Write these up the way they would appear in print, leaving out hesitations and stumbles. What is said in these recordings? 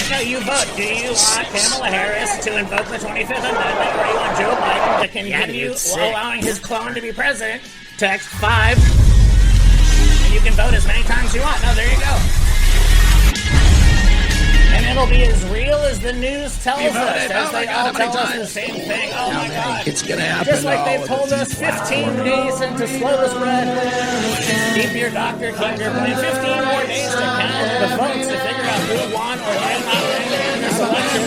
No, you vote. Do you want Kamala Harris to invoke the 25th Amendment, or do you want Joe Biden to continue allowing his clone to be president? Text 5, and you can vote as many times as you want. Oh, there you go. And it'll be as real as the news tells us, as they all tell us the same thing. Oh my God. It's gonna happen. Just like they've told us 15 days to slow the spread. Keep your doctor, keep your plan. 15 more days to count the votes to figure out who won or did not win in this election.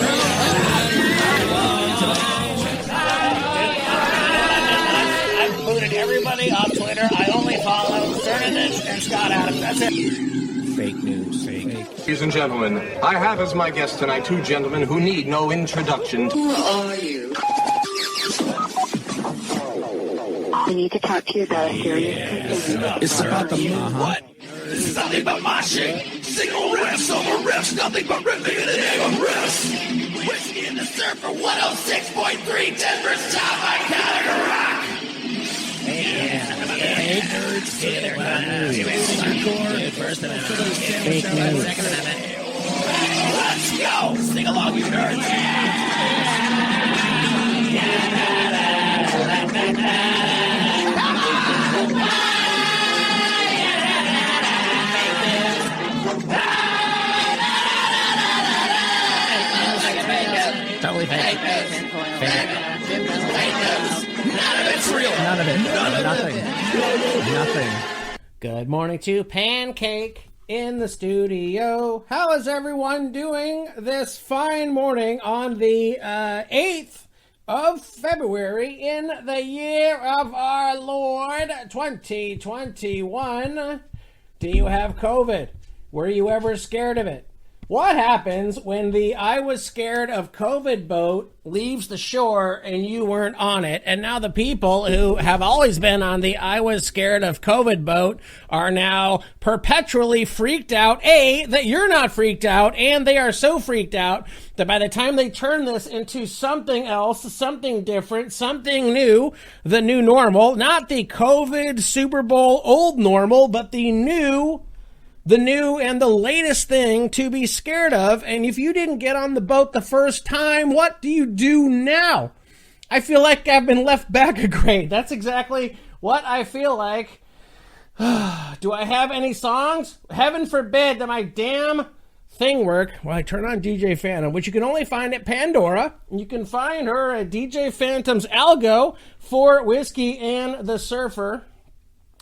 I've booted everybody off Twitter. I only follow Cernanich and Scott Adams. That's it. Fake news. Fake. Ladies and gentlemen, I have as my guests tonight two gentlemen who need no introduction. Who are you? I need to talk to you about a serious concern. It's about the move. What? This is nothing but moshing. Single riffs over riffs, nothing but ripping in the name of riffs. Whiskey in the Surfer 106.3, Denver's top iconic rock. Fake nerds. First Amendment. Fake news. Second Amendment. Let's go. Sing along, you nerds. Totally fake. None of it's real. None of it. Nothing. Good morning to Pancake in the studio. How is everyone doing this fine morning on the 8th of February in the year of our Lord 2021? Do you have COVID? Were you ever scared of it? What happens when the I was scared of COVID boat leaves the shore and you weren't on it? And now the people who have always been on the I was scared of COVID boat are now perpetually freaked out. A, that you're not freaked out, and they are so freaked out that by the time they turn this into something else, something different, something new, the new normal, not the COVID Super Bowl old normal, but the new and the latest thing to be scared of. And if you didn't get on the boat the first time, what do you do now? I feel like I've been left back a grade. That's exactly what I feel like. Do I have any songs? Heaven forbid that my damn thing work. Well, I turn on DJ Phantom, which you can only find at Pandora. You can find her at DJ Phantom's Algo for Whiskey and the Surfer.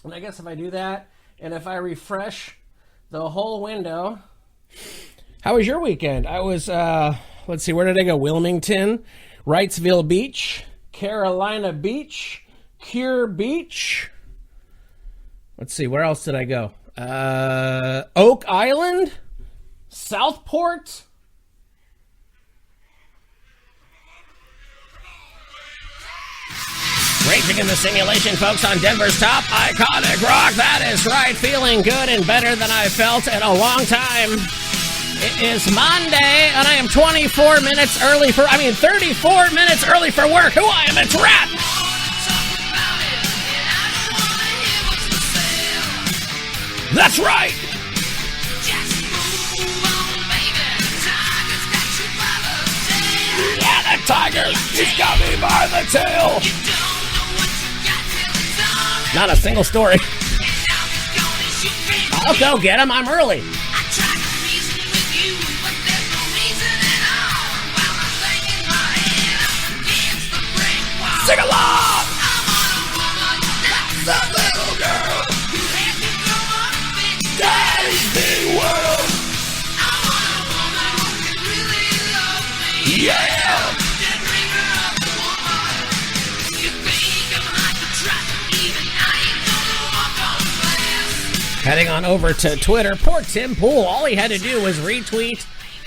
And I guess if I do that, and if I refresh the whole window. How was your weekend? I was, let's see, where did I go? Wilmington, Wrightsville Beach, Carolina Beach, Cure Beach. Let's see, where else did I go? Oak Island, Southport. Raging in the simulation, folks, on Denver's top iconic rock. That is right, feeling good and better than I felt in a long time. It is Monday, and I am 34 minutes early 34 minutes early for work. Who I am, it's RATT. That's right. Yeah, the tiger, she's got me by the tail. Not a single story. I'll go get him. I'm early. Sing along! That little girl. Daddy's big world. Yeah! Heading on over to Twitter, poor Tim Pool, all he had to do was retweet.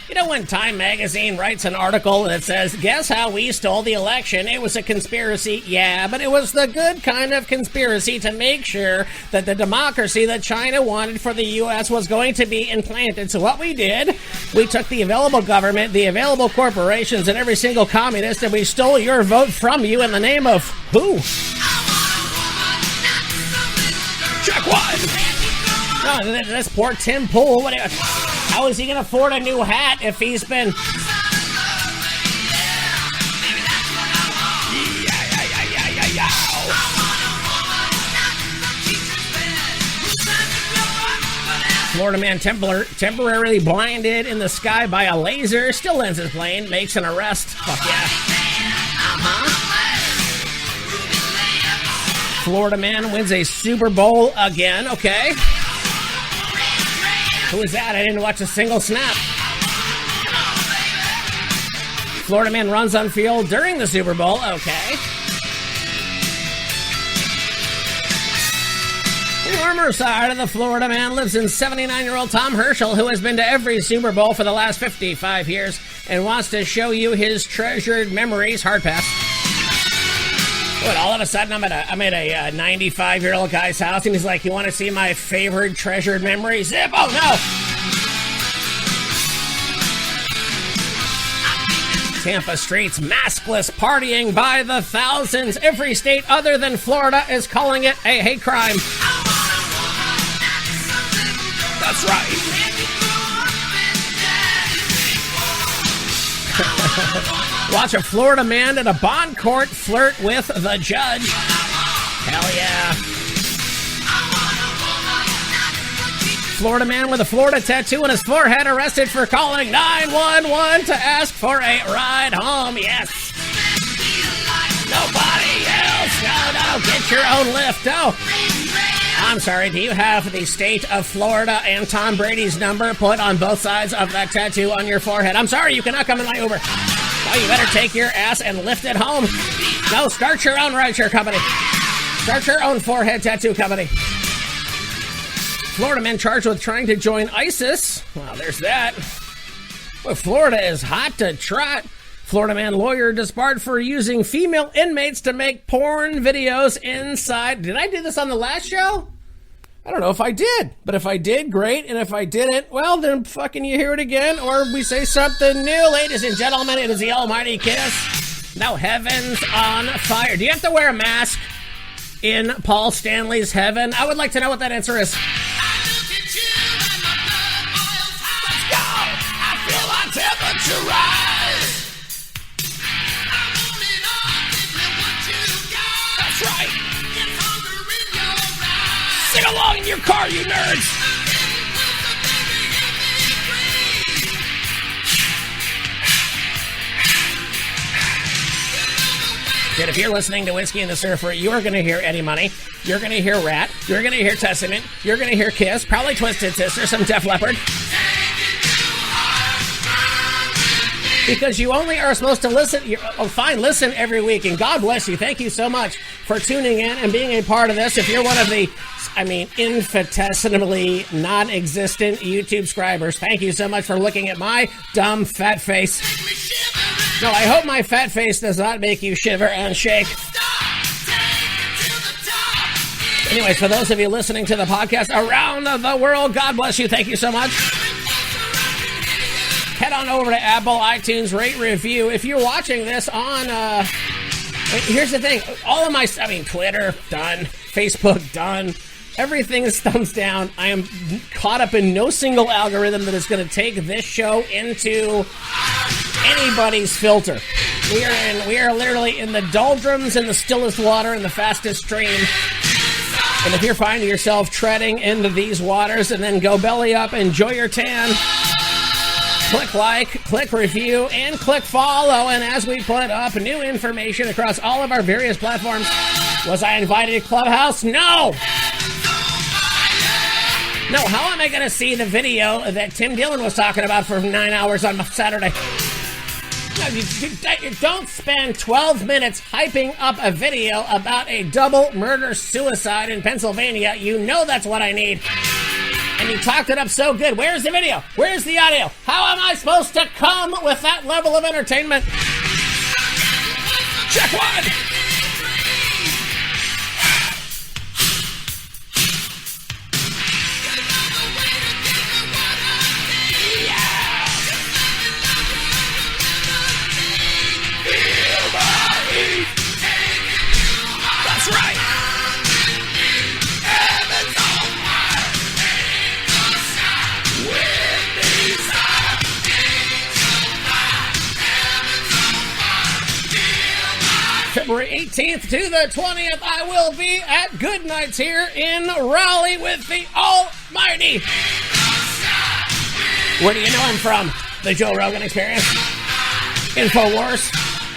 You know when Time Magazine writes an article that says, guess how we stole the election? It was a conspiracy. Yeah, but it was the good kind of conspiracy to make sure that the democracy that China wanted for the U.S. was going to be implanted. So what we did, we took the available government, the available corporations, and every single communist, and we stole your vote from you in the name of who? Check one! No, that's poor Tim Pool. What How is he going to afford a new hat if he's been... Florida man temporarily blinded in the sky by a laser, still lands his plane, makes an arrest. Fuck yeah. Florida man wins a Super Bowl again. Okay. Who is that? I didn't watch a single snap. Florida man runs on field during the Super Bowl. Okay. Warmer side of the Florida man lives in 79-year-old Tom Herschel, who has been to every Super Bowl for the last 55 years and wants to show you his treasured memories. Hard pass. What, all of a sudden I'm at a 95-year-old guy's house and he's like, you want to see my favorite treasured memories? Zip! Oh, no! Tampa streets maskless partying by the thousands. Every state other than Florida is calling it a hate crime. That's right. Watch a Florida man at a bond court flirt with the judge. Hell yeah. Florida man with a Florida tattoo on his forehead arrested for calling 911 to ask for a ride home. Yes. Nobody else. No, get your own lift. No. I'm sorry, do you have the state of Florida and Tom Brady's number put on both sides of that tattoo on your forehead? I'm sorry, you cannot come in my Uber. Oh, you better take your ass and lift it home. No, start your own rideshare company. Start your own forehead tattoo company. Florida man charged with trying to join ISIS. Well, there's that. Well, Florida is hot to trot. Florida man lawyer disbarred for using female inmates to make porn videos inside. Did I do this on the last show? I don't know if I did. But if I did, great. And if I didn't, well, then fucking you hear it again. Or we say something new. Ladies and gentlemen, it is the almighty Kiss. Now heaven's on fire. Do you have to wear a mask in Paul Stanley's heaven? I would like to know what that answer is. Let's go! I feel my temperature rise. Right. Sing along in your car, you nerds. Kid, if you're listening to Whiskey and the Surfer, you are going to hear Eddie Money. You're going to hear RATT. You're going to hear Testament. You're going to hear Kiss. Probably Twisted Sister, some Def Leppard. Because you only are supposed to listen. Listen every week, and God bless you. Thank you so much for tuning in and being a part of this. If you're one of the, infinitesimally non-existent YouTube subscribers, thank you so much for looking at my dumb fat face. No, I hope my fat face does not make you shiver and shake. Anyways, for those of you listening to the podcast around the world, God bless you. Thank you so much. Head on over to Apple, iTunes, rate, review. If you're watching this on, here's the thing. All of my, Twitter, done. Facebook, done. Everything is thumbs down. I am caught up in no single algorithm that is going to take this show into anybody's filter. We are literally in the doldrums, in the stillest water, in the fastest stream. And if you're finding yourself treading into these waters, and then go belly up, enjoy your tan. Click like, click review, and click follow. And as we put up new information across all of our various platforms, was I invited to Clubhouse? No! No, how am I going to see the video that Tim Dillon was talking about for 9 hours on Saturday? No, you don't spend 12 minutes hyping up a video about a double murder-suicide in Pennsylvania. You know that's what I need. And you talked it up so good. Where's the video? Where's the audio? How am I supposed to come with that level of entertainment? Check one. That's right. Heaven's on fire. With me. February 18th to the 20th, I will be at Good Nights here in Raleigh with the Almighty. Where do you know him from? The Joe Rogan Experience? InfoWars?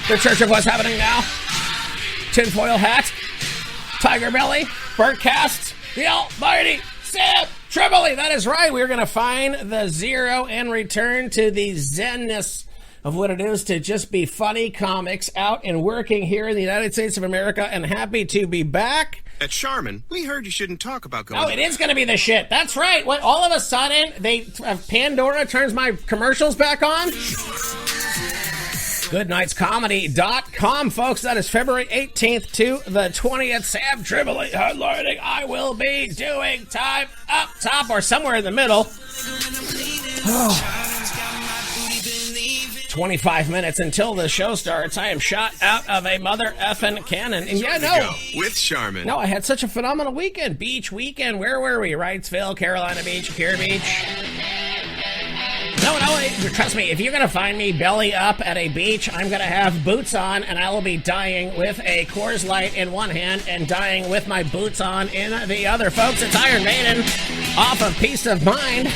The Church of What's Happening Now? Tinfoil Hat? Tiger Belly? Birdcast? The Almighty Sam Tripoli. That is right. We're going to find the zero and return to the zenness of what it is to just be funny comics out and working here in the United States of America, and happy to be back. At Charmin, we heard you shouldn't talk about going... Oh, it is going to be the shit. That's right. What? All of a sudden, Pandora turns my commercials back on? GoodNightsComedy.com, folks. That is February 18th to the 20th. Sam Tripoli headlining. I will be doing time up top or somewhere in the middle. 25 minutes until the show starts. I am shot out of a mother effing cannon. And yeah, no. With Charmin. No, I had such a phenomenal weekend. Beach weekend. Where were we? Wrightsville, Carolina Beach, Pier Beach. No, trust me, if you're going to find me belly up at a beach, I'm going to have boots on, and I will be dying with a Coors Light in one hand and dying with my boots on in the other. Folks, it's Iron Maiden off of Peace of Mind.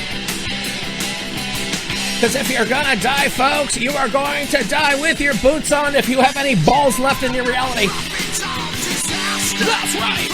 Because if you're going to die, folks, you are going to die with your boots on if you have any balls left in your reality. That's right.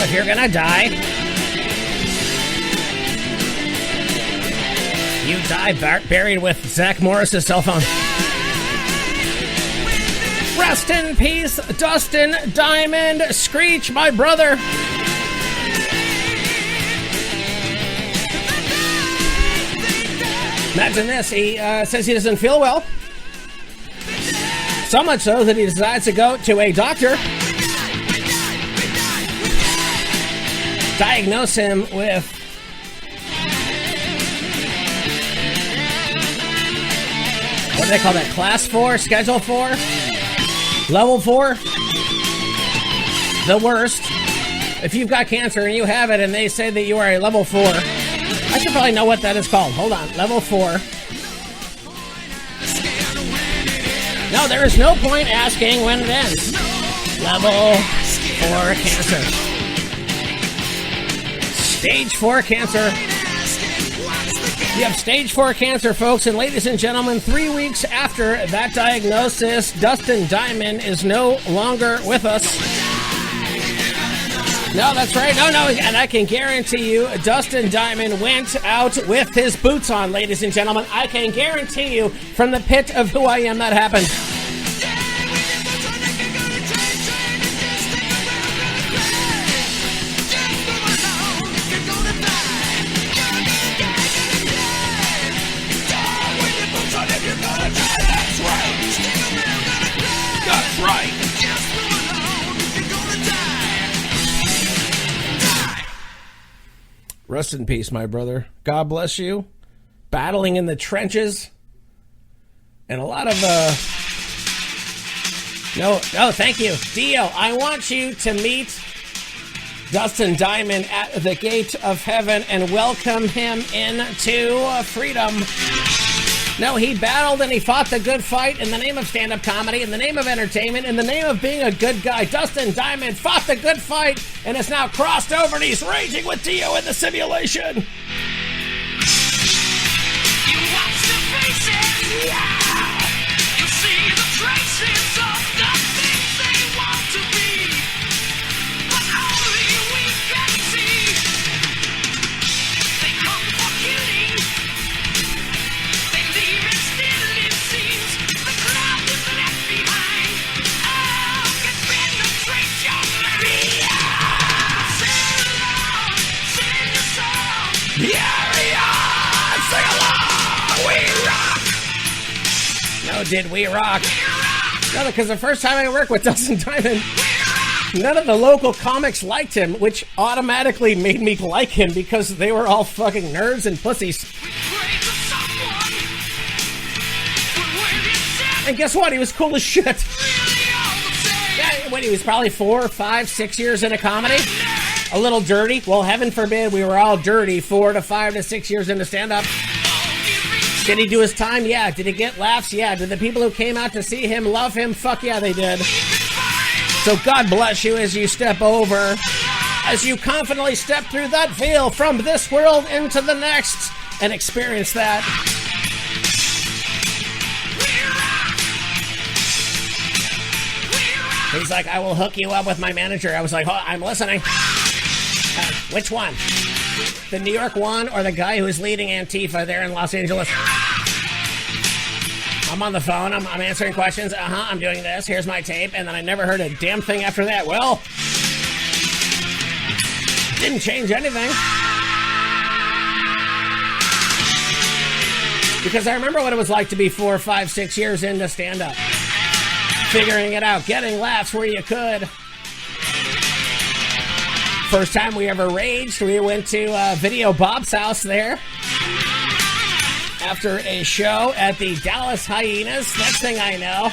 If you're gonna die, you die buried with Zach Morris's cell phone. Rest in peace, Dustin Diamond Screech, my brother. Imagine this. He says he doesn't feel well. So much so that he decides to go to a doctor. Diagnose him with what do they call that? Class 4? Schedule 4? Level 4? The worst. If you've got cancer and you have it and they say that you are a level 4, I should probably know what that is called. Hold on. Level 4. No, there is no point asking when it ends. Level 4 cancer. Stage 4 cancer. You have stage 4 cancer, folks, and ladies and gentlemen, 3 weeks after that diagnosis, Dustin Diamond is no longer with us. No, that's right. No, and I can guarantee you, Dustin Diamond went out with his boots on, ladies and gentlemen. I can guarantee you, from the pit of who I am, that happened. That's right. Rest in peace, my brother. God bless you. Battling in the trenches. And a lot of, No, thank you. Dio, I want you to meet Dustin Diamond at the gate of heaven and welcome him into freedom. No, he battled and he fought the good fight in the name of stand-up comedy, in the name of entertainment, in the name of being a good guy. Dustin Diamond fought the good fight and is now crossed over and he's raging with Dio in the simulation. You watch the faces, yeah. You see the traces of the things they want to be, but only we can see. They come for killing. They leave it still, it seems. The crowd is left behind. Oh, can penetrate your mind. Yeah. Sing along, sing a song. Yeah, sing along, we rock. No, did we rock? No, because the first time I worked with Dustin Diamond, none of the local comics liked him, which automatically made me like him because they were all fucking nerds and pussies. And guess what? He was cool as shit. Yeah, when he was probably 4, 5, 6 years into comedy. A little dirty. Well, heaven forbid we were all dirty 4 to 5 to 6 years into stand-up. Did he do his time? Yeah. Did he get laughs? Yeah. Did the people who came out to see him love him? Fuck yeah, they did. So God bless you as you step over, as you confidently step through that veil from this world into the next and experience that. He's like, I will hook you up with my manager. I was like, oh, I'm listening. Which one? The New York one or the guy who's leading Antifa there in Los Angeles? I'm on the phone. I'm answering questions. I'm doing this. Here's my tape. And then I never heard a damn thing after that. Well, didn't change anything. Because I remember what it was like to be 4, 5, 6 years into stand-up. Figuring it out. Getting laughs where you could. First time we ever raged, we went to Video Bob's house there. After a show at the Dallas Hyenas. Next thing I know,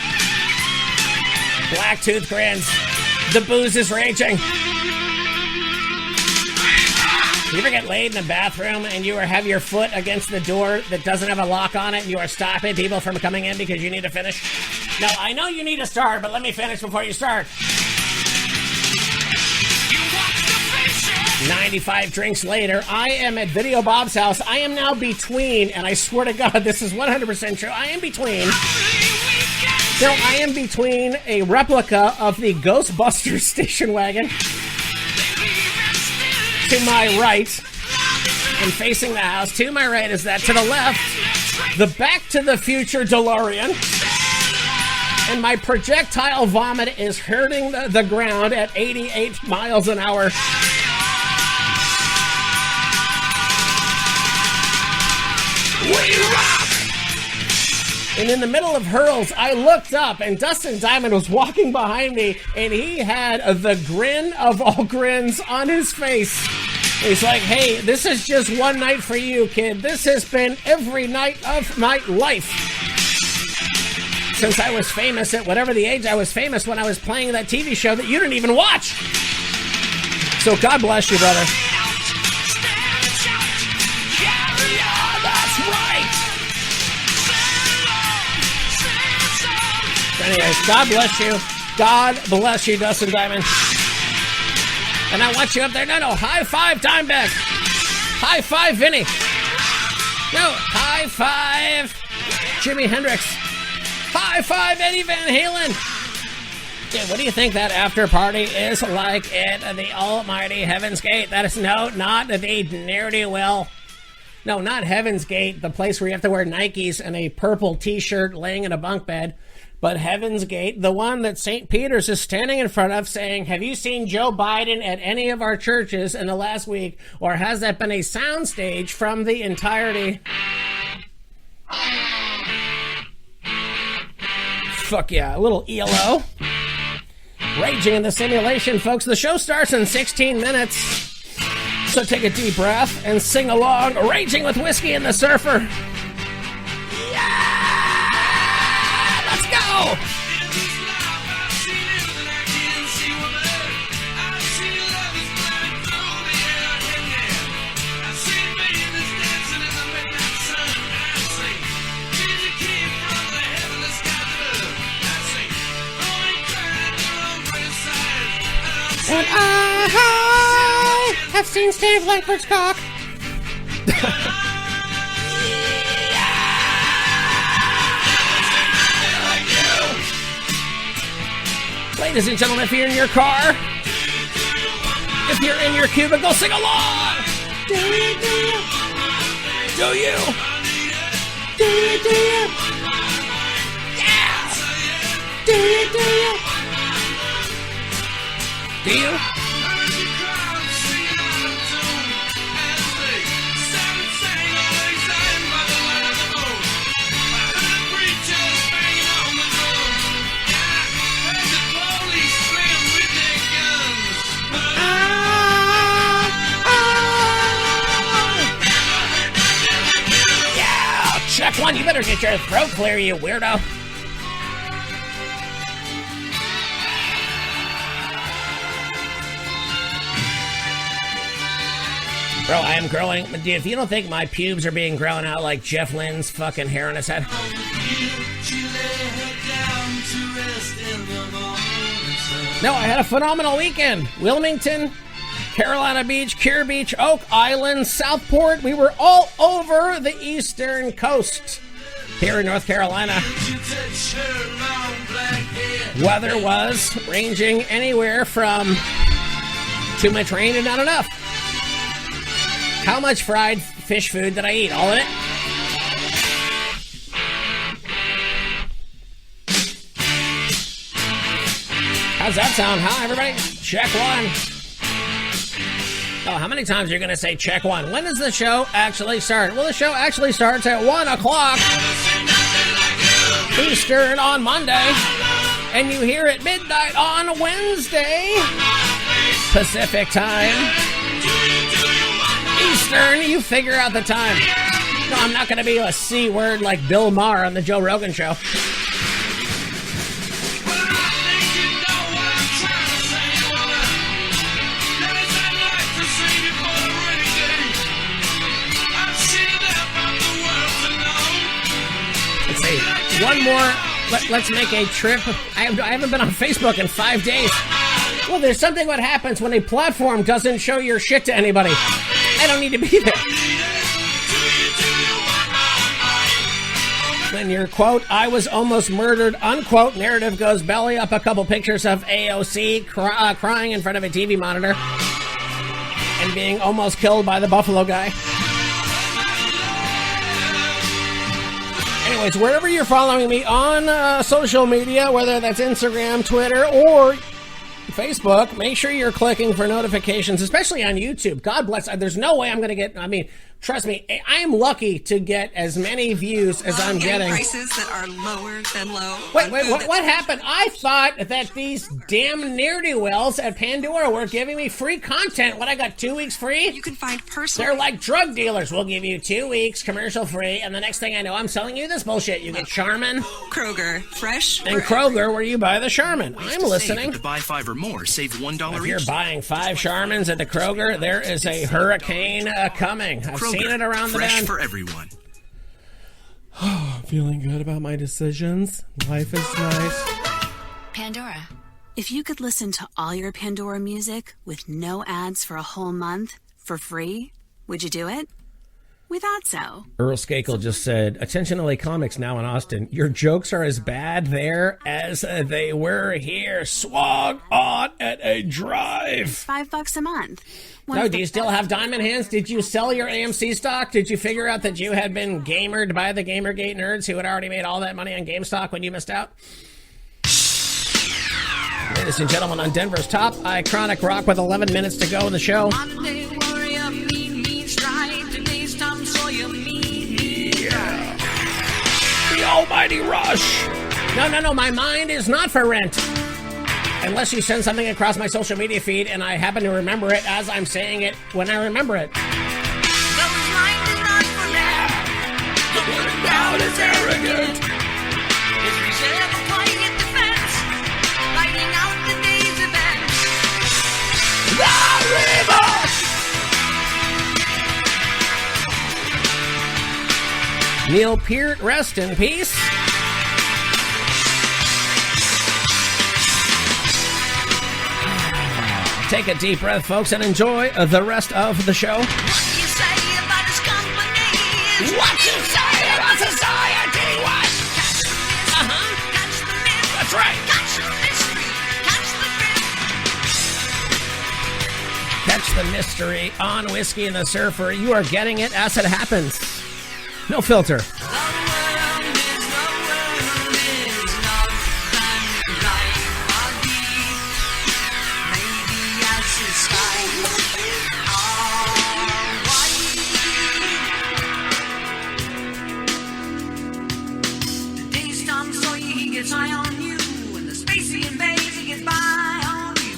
Blacktooth grins. The booze is raging. You ever get laid in a bathroom and you have your foot against the door that doesn't have a lock on it and you are stopping people from coming in because you need to finish? No, I know you need to start, but let me finish before you start. 95 drinks later, I am at Video Bob's house. I am now between, and I swear to God, this is 100% true. I am between a replica of the Ghostbusters station wagon to my right, and facing the house. To my right is that. To the left, the Back to the Future DeLorean. And my projectile vomit is hurting the ground at 88 miles an hour. We rock! And in the middle of hurls, I looked up, and Dustin Diamond was walking behind me, and he had the grin of all grins on his face. He's like, hey, this is just one night for you, kid. This has been every night of my life. Since I was famous at whatever the age I was famous when I was playing that TV show that you didn't even watch. So God bless you, brother. Yeah, that's right. Anyways, God bless you. God bless you, Dustin Diamond. And I want you up there. No, high five, Dimebag. High five, Vinny. No, high five, Jimi Hendrix. High five, Eddie Van Halen. Dude, what do you think that after party is like at the almighty Heaven's Gate? That is not the ne'er-do-well. No, not Heaven's Gate, the place where you have to wear Nikes and a purple t-shirt laying in a bunk bed. But Heaven's Gate, the one that St. Peter's is standing in front of saying, have you seen Joe Biden at any of our churches in the last week? Or has that been a soundstage from the entirety? Fuck yeah, a little ELO. Raging in the simulation, folks. The show starts in 16 minutes. So take a deep breath and sing along. Raging with Whiskey and the Surfer. Let's go! And I have seen Steve Langford's cock. Ladies and gentlemen, if you're in your car, if you're in your cubicle, sing along! Do you? Do you? Do you? Do you? Yeah! Do you? Do you? Do you? Check one, you better get your throat clear, you weirdo. Bro, I am growing. Dude, if you don't think my pubes are being grown out like Jeff Lynne's fucking hair on his head. No, I had a phenomenal weekend. Wilmington, Carolina Beach, Cure Beach, Oak Island, Southport. We were all over the eastern coast here in North Carolina. Weather was ranging anywhere from too much rain to not enough. How much fried fish food did I eat? All of it? How's that sound, huh, everybody? Check one. Oh, how many times are you going to say check one? When does the show actually start? Well, the show actually starts at 1 o'clock Eastern on Monday, and you hear it midnight on Wednesday Pacific time. Eastern, you figure out the time. No, I'm not going to be a C word like Bill Maher on the Joe Rogan show. Let's see. One more. Let's make a trip. I haven't been on Facebook in 5 days. Well, there's something what happens when a platform doesn't show your shit to anybody. I don't need to be there. When your quote, I was almost murdered, unquote, narrative goes belly up a couple pictures of AOC crying in front of a TV monitor and being almost killed by the Buffalo guy. Anyways, wherever you're following me on social media, whether that's Instagram, Twitter, or Facebook, make sure you're clicking for notifications, especially on YouTube. God bless. There's no way I'm going to get, Trust me, I'm lucky to get as many views as I'm getting. Prices that are lower than low. Wait, what happened? I thought that these damn ne'er-do-wells at Pandora were giving me free content. What, I got 2 weeks free? You can find personal... They're like drug dealers. We'll give you 2 weeks commercial free, and the next thing I know, I'm selling you this bullshit. You get Charmin. Kroger, fresh. And Kroger, where you buy the Charmin. I'm listening. To buy 5 or more, save $1 If you're buying 5 Charmins at the Kroger, there is a hurricane coming. I've seen it around the bend. For everyone. Feeling good about my decisions. Life is nice. Pandora. If you could listen to all your Pandora music with no ads for a whole month for free, would you do it? We thought so. Earl Skakel just said, attention LA Comics now in Austin. Your jokes are as bad there as they were here. Swag on at a drive. $5 a month. No, do you still have diamond hands? Did you sell your AMC stock? Did you figure out that you had been gamered by the Gamergate nerds who had already made all that money on GameStop when you missed out? Ladies and gentlemen, on Denver's top iconic rock with 11 minutes to go in the show. The almighty Rush. No, my mind is not for rent. Unless you send something across my social media feed and I happen to remember it as I'm saying it when I remember it. Down is arrogant. His reserve of quiet defense, lighting out the day's events. The river! Neil Peart, rest in peace. Take a deep breath, folks, and enjoy the rest of the show. What do you say about his company? What you say about society? What? Catch the myth. That's right. Catch the mystery. Catch the myth. Catch the mystery on Whiskey and the Surfer. You are getting it as it happens. No filter. High on you, and the spacey invades, he gets by on you.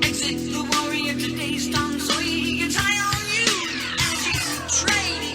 Exit the warrior, today's Tom Sawyer, he gets high on you as he's training.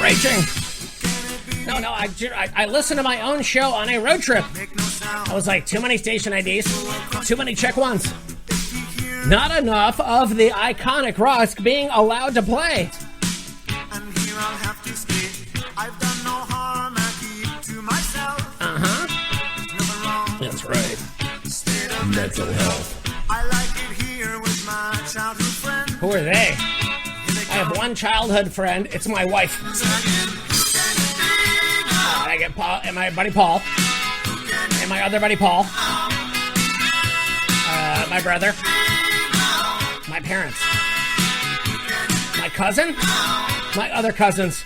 raging. No, I listened to my own show on a road trip. I was like, too many station IDs, too many check ones. Not enough of the iconic Rusk being allowed to play. That's right. Mental health. Who are they? I have one childhood friend. It's my wife. I get Paul and my buddy Paul. And my other buddy Paul. My brother. My parents. My cousin. My other cousins.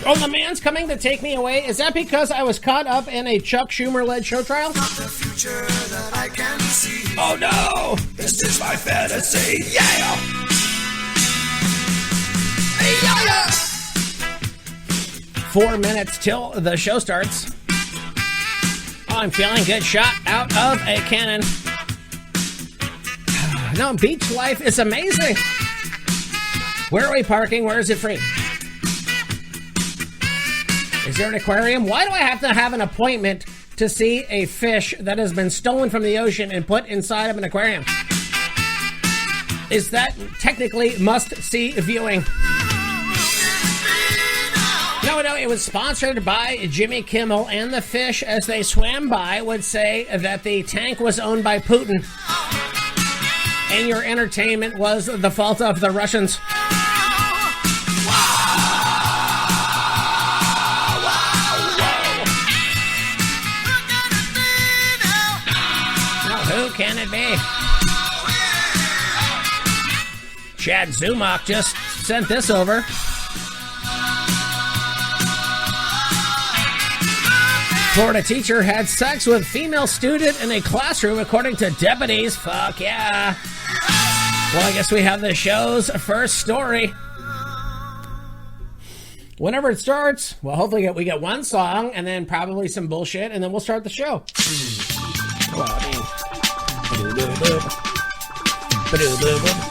Oh, the man's coming to take me away? Is that because I was caught up in a Chuck Schumer-led show trial? Oh no! This is my fantasy! Yeah! Yeah! 4 minutes till the show starts. Oh, I'm feeling good. Shot out of a cannon. No, beach life is amazing. Where are we parking? Where is it free? Is there an aquarium? Why do I have to have an appointment to see a fish that has been stolen from the ocean and put inside of an aquarium? Is that technically must-see viewing? No, it was sponsored by Jimmy Kimmel, and the fish, as they swam by, would say that the tank was owned by Putin. And your entertainment was the fault of the Russians. Who can it be? Chad Zumach just sent this over. Florida teacher had sex with female student in a classroom, according to deputies. Fuck yeah. Well, I guess we have the show's first story. Whenever it starts, well, hopefully we get one song and then probably some bullshit, and then we'll start the show. Well, I mean...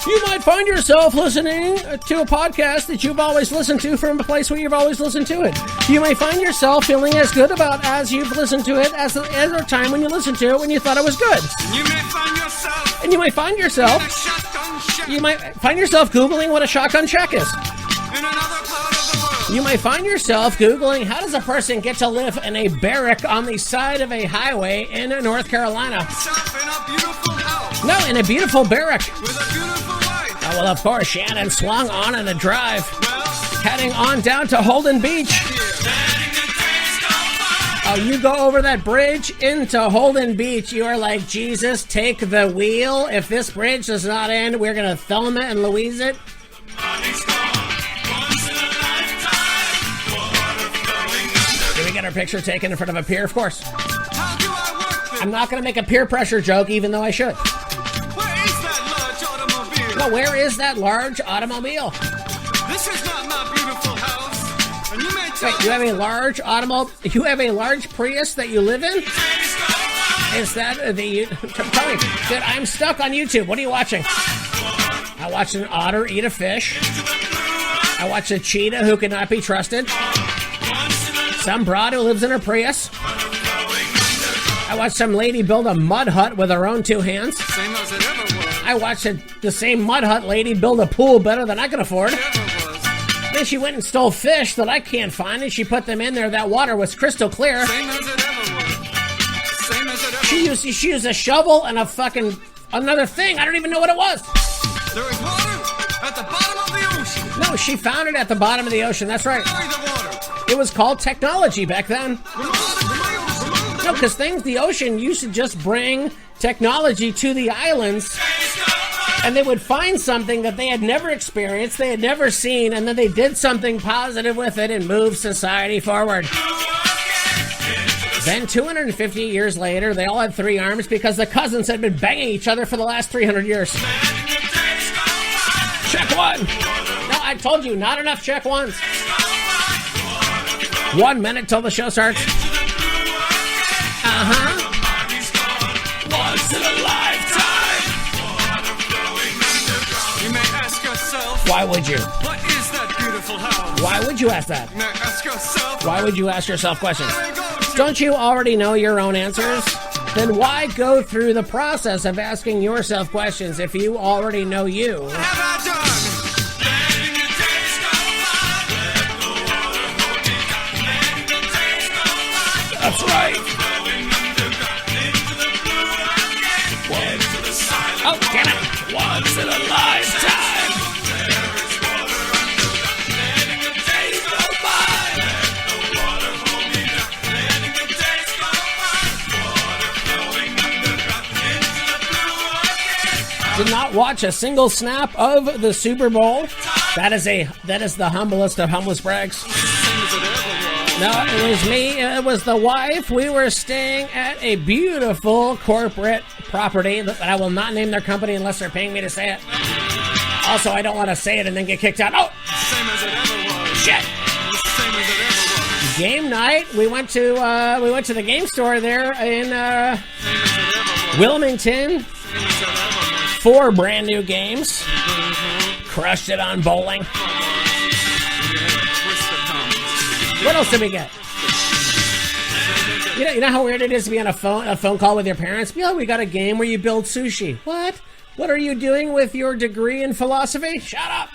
You might find yourself listening to a podcast that you've always listened to from a place where you've always listened to it. You may find yourself feeling as good about as you've listened to it as the other time when you listened to it when you thought it was good. You may find yourself. And you might find yourself. You might find yourself Googling what a shotgun check is. In another part of the world. You might find yourself Googling how does a person get to live in a barrack on the side of a highway in North Carolina. In a beautiful house. No, in a beautiful barrack. With a beautiful wife. Oh, well, of course, Shannon swung on in the drive, Well, heading on down to Holden Beach. Oh, you go over that bridge into Holden Beach, you are like, Jesus, take the wheel. If this bridge does not end, we're going to Thelma and Louise it. Did we get our picture taken in front of a pier? Of course. how do I work this? I'm not going to make a peer pressure joke, even though I should. Where is that large automobile? Well, where is that large automobile? This is not my beautiful house. And you may tell Wait, you have a large automobile? You have a large Prius that you live in? Is that the... Tell me, dude, I'm stuck on YouTube. What are you watching? I watched an otter eat a fish. I watched a cheetah who cannot be trusted. Some broad who lives in her Prius. I watched some lady build a mud hut with her own two hands. same as it ever was. I watched the same mud hut lady build a pool better than I can afford. Ever was. Then she went and stole fish that I can't find, and she put them in there. That water was crystal clear. Same as it ever was. Same as it ever She used a shovel and a fucking another thing. I don't even know what it was. There is water at the bottom of the ocean. No, she found it at the bottom of the ocean. That's right. Carry the water. It was called technology back then. Remove. No, because the ocean used to just bring technology to the islands, and they would find something that they had never experienced, they had never seen, and then they did something positive with it and moved society forward. Then 250 years later, they all had 3 arms because the cousins had been banging each other for the last 300 years. Check one. No, I told you, not enough check ones. 1 minute till the show starts. Once in a lifetime. You may ask yourself, Why would you? What is that beautiful house? Why would you ask that? Now ask yourself. Why would you ask yourself questions? Don't you already know your own answers? Then why go through the process of asking yourself questions if you already know you? What have I done? That's right. Oh, damn it. Once in a lifetime. Did not watch a single snap of the Super Bowl. That is the humblest of humblest brags. No, it was me. It was the wife. We were staying at a beautiful corporate property that I will not name their company unless they're paying me to say it. Also, I don't want to say it and then get kicked out. Oh, Same as it ever was. shit! Same as it ever was. Game night. We went to the game store there in Same as it ever was. Wilmington. Same as it ever was. 4 brand new games. Crushed it on bowling. What else did we get? You know how weird it is to be on a phone call with your parents? Yeah, we got a game where you build sushi. What? What are you doing with your degree in philosophy? Shut up!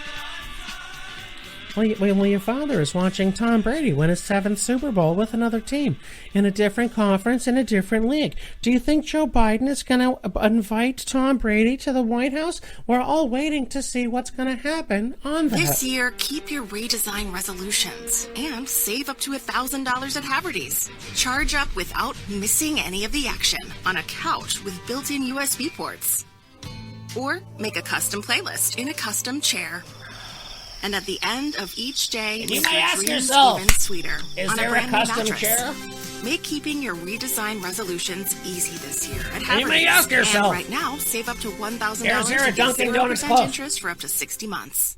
Well, your father is watching Tom Brady win his 7th Super Bowl with another team in a different conference in a different league. Do you think Joe Biden is going to invite Tom Brady to the White House? We're all waiting to see what's going to happen on that. This year, keep your redesign resolutions and save up to $1,000 at Haverty's. Charge up without missing any of the action on a couch with built-in USB ports. Or make a custom playlist in a custom chair. And at the end of each day, You make may your ask dreams yourself, even sweeter. is on there a brand new custom mattress. chair? Make keeping your redesign resolutions easy this year at Haverty's. You may ask yourself, and right now, save up to $1,000 is there a to get Dunkin' Donuts 0% close? interest for up to 60 months.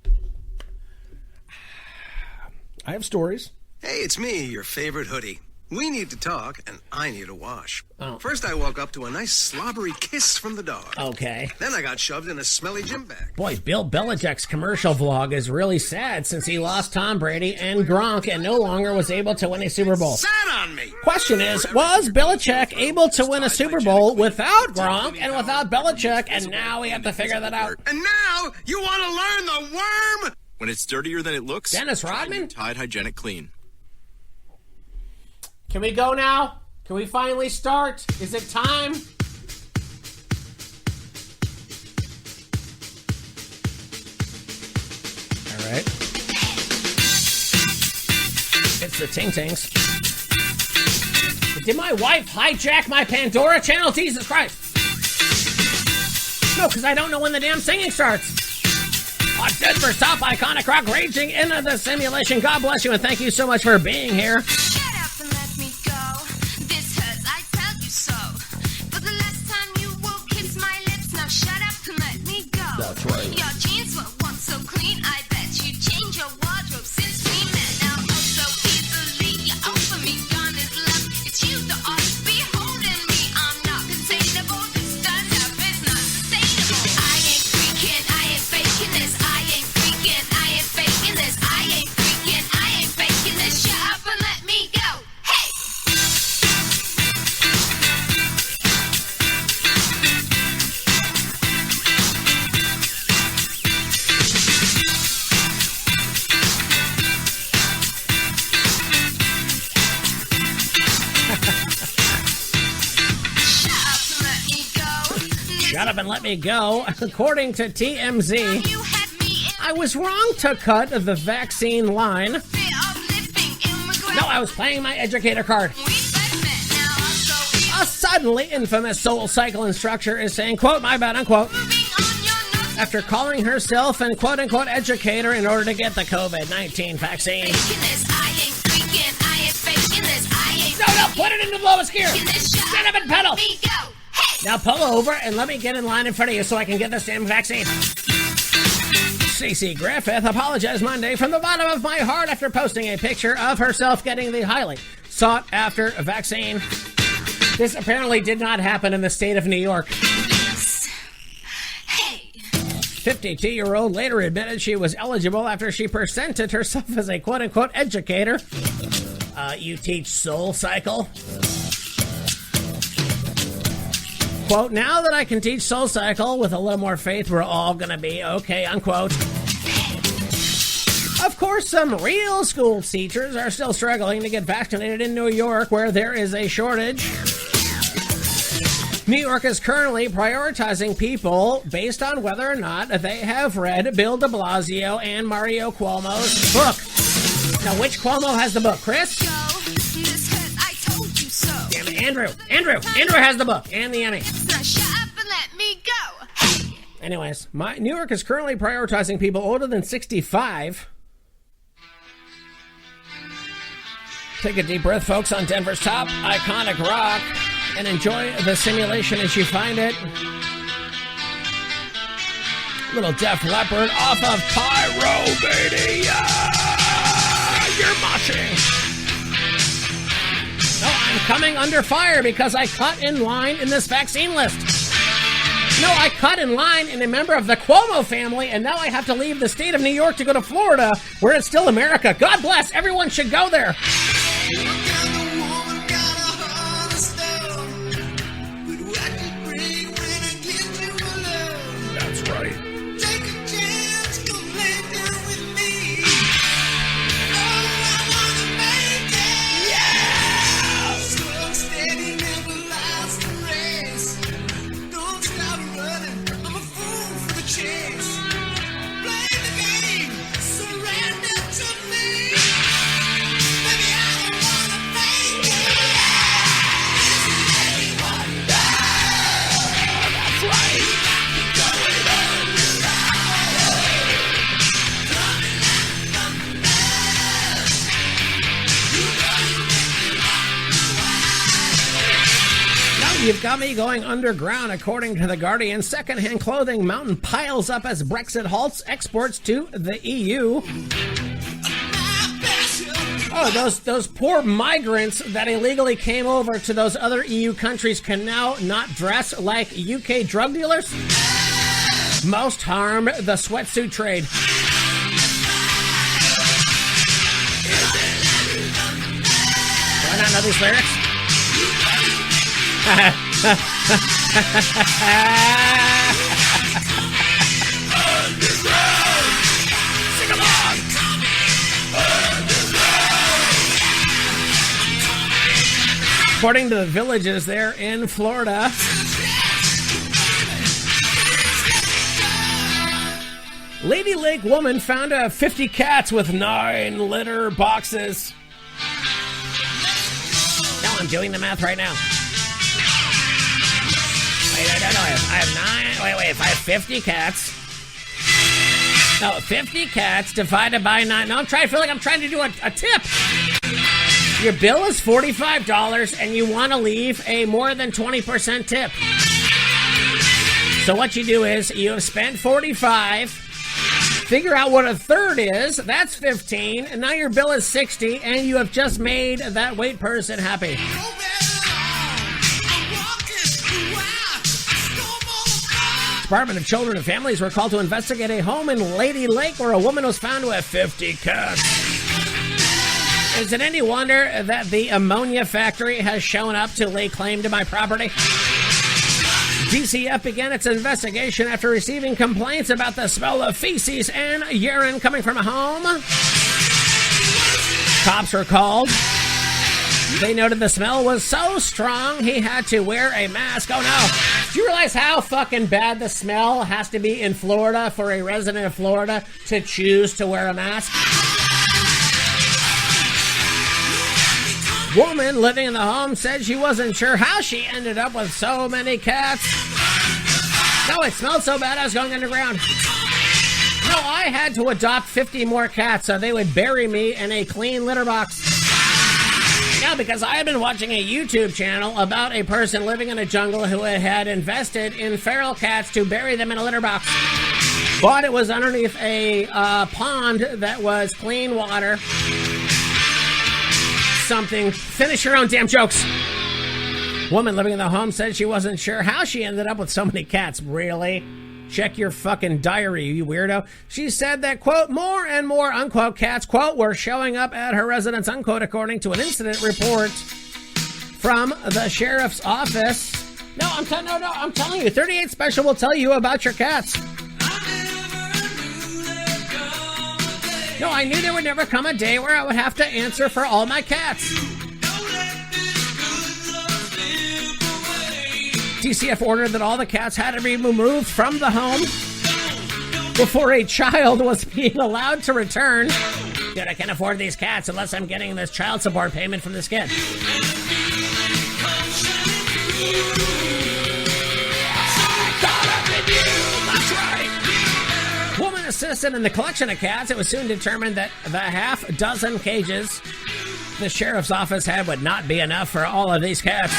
I have stories. Hey, it's me, your favorite hoodie. We need to talk, and I need a wash. Oh. First, I woke up to a nice slobbery kiss from the dog. Okay. Then I got shoved in a smelly gym bag. Boy, Bill Belichick's commercial vlog is really sad since he lost Tom Brady and Gronk and no longer was able to win a Super Bowl. Sat on me! Question is, was Belichick able to win a Super Bowl without Gronk and without Belichick? And now we have to figure that out. And now, you want to learn the worm? When it's dirtier than it looks, Dennis try Rodman? new Tide Hygienic Clean. Can we go now? Can we finally start? Is it time? All right. It's the Ting Tings. Did my wife hijack my Pandora channel? Jesus Christ. No, because I don't know when the damn singing starts. On Denver's top iconic rock, raging into the simulation. God bless you and thank you so much for being here. Shut up and let me go. This hurts, I tell you so. For the last time you will kiss my lips, now shut up and let me go. That's right. Your jeans were once so clean, I bet you changed your wardrobe since we met. Now oh so easily, you offer me gone is left. It's you that ought to be holding me. I'm not containable, this stand up is not sustainable. I ain't freaking, I ain't faking this. I ain't freaking, I ain't faking this. I ain't freaking, I ain't faking this. Shut up and let me go. Hey! Shut up and let me go. According to TMZ, You had me in I was wrong to cut the vaccine line. fear of living immigrant. No, I was playing my educator card. We first met, now I'm so evil. A suddenly infamous Soul Cycle instructor is saying, quote, my bad, unquote, Moving on your notes. after calling herself an quote-unquote educator in order to get the COVID-19 vaccine. Faking this, I ain't freaking, I ain't faking this, I ain't No, put it into the lowest gear. faking this. Shut Shut up and pedal. let me go. Hey! Now pull over and let me get in line in front of you so I can get this damn vaccine. Cece Griffith apologized Monday from the bottom of my heart after posting a picture of herself getting the highly sought-after vaccine. This apparently did not happen in the state of New York. Hey! 52-year-old later admitted she was eligible after she presented herself as a quote-unquote educator. You teach Soul Cycle? Quote, now that I can teach Soul Cycle with a little more faith, we're all gonna be okay, unquote. Of course, some real school teachers are still struggling to get vaccinated in New York, where there is a shortage. New York is currently prioritizing people based on whether or not they have read Bill de Blasio and Mario Cuomo's book. Now, which Cuomo has the book, Chris? Damn it, Andrew has the book and the Emmy. Anyways, New York is currently prioritizing people older than 65. Take a deep breath, folks, on Denver's top iconic rock, and enjoy the simulation as you find it. Little Def Leppard off of Pyromania. You're moshing. No, I'm coming under fire because I cut in line in this vaccine list. No, I cut in line in a member of the Cuomo family, and now I have to leave the state of New York to go to Florida, where it's still America. God bless. Everyone should go there. That's right. You've got me going underground, according to The Guardian. Secondhand clothing mountain piles up as Brexit halts exports to the EU. Oh, those poor migrants that illegally came over to those other EU countries can now not dress like UK drug dealers? Most harm the sweatsuit trade. Do I not know these lyrics? Sing along. According to the villages there in Florida, Lady Lake woman found 50 cats with 9 litter boxes. No, I'm doing the math right now. Wait, I have 9. Wait, if I have 50 cats. No, 50 cats divided by 9. No, I feel like I'm trying to do a tip. Your bill is $45 and you want to leave a more than 20% tip. So what you do is you have spent $45, figure out what a third is, that's $15, and now your bill is $60, and you have just made that wait person happy. Department of Children and Families were called to investigate a home in Lady Lake where a woman was found to have 50 cats. Is it any wonder that the ammonia factory has shown up to lay claim to my property? DCF began its investigation after receiving complaints about the smell of feces and urine coming from a home. Cops were called. They noted the smell was so strong he had to wear a mask. Oh no. Do you realize how fucking bad the smell has to be in Florida for a resident of Florida to choose to wear a mask? Woman living in the home said she wasn't sure how she ended up with so many cats. No, it smelled so bad I was going underground. No, I had to adopt 50 more cats so they would bury me in a clean litter box. Yeah, because I had been watching a YouTube channel about a person living in a jungle who had invested in feral cats to bury them in a litter box. But it was underneath a pond that was clean water. Something. Finish your own damn jokes. Woman living in the home said she wasn't sure how she ended up with so many cats. Really? Check your fucking diary, you weirdo. She said that, quote, more and more, unquote, cats, quote, were showing up at her residence, unquote, according to an incident report from the sheriff's office. No, I'm telling you, 38 Special will tell you about your cats. No, I knew there would never come a day where I would have to answer for all my cats. DCF ordered that all the cats had to be removed from the home before a child was being allowed to return. Dude, I can't afford these cats unless I'm getting this child support payment from this kid. That's right. Woman assisted in the collection of cats. It was soon determined that the half dozen cages the sheriff's office had would not be enough for all of these cats.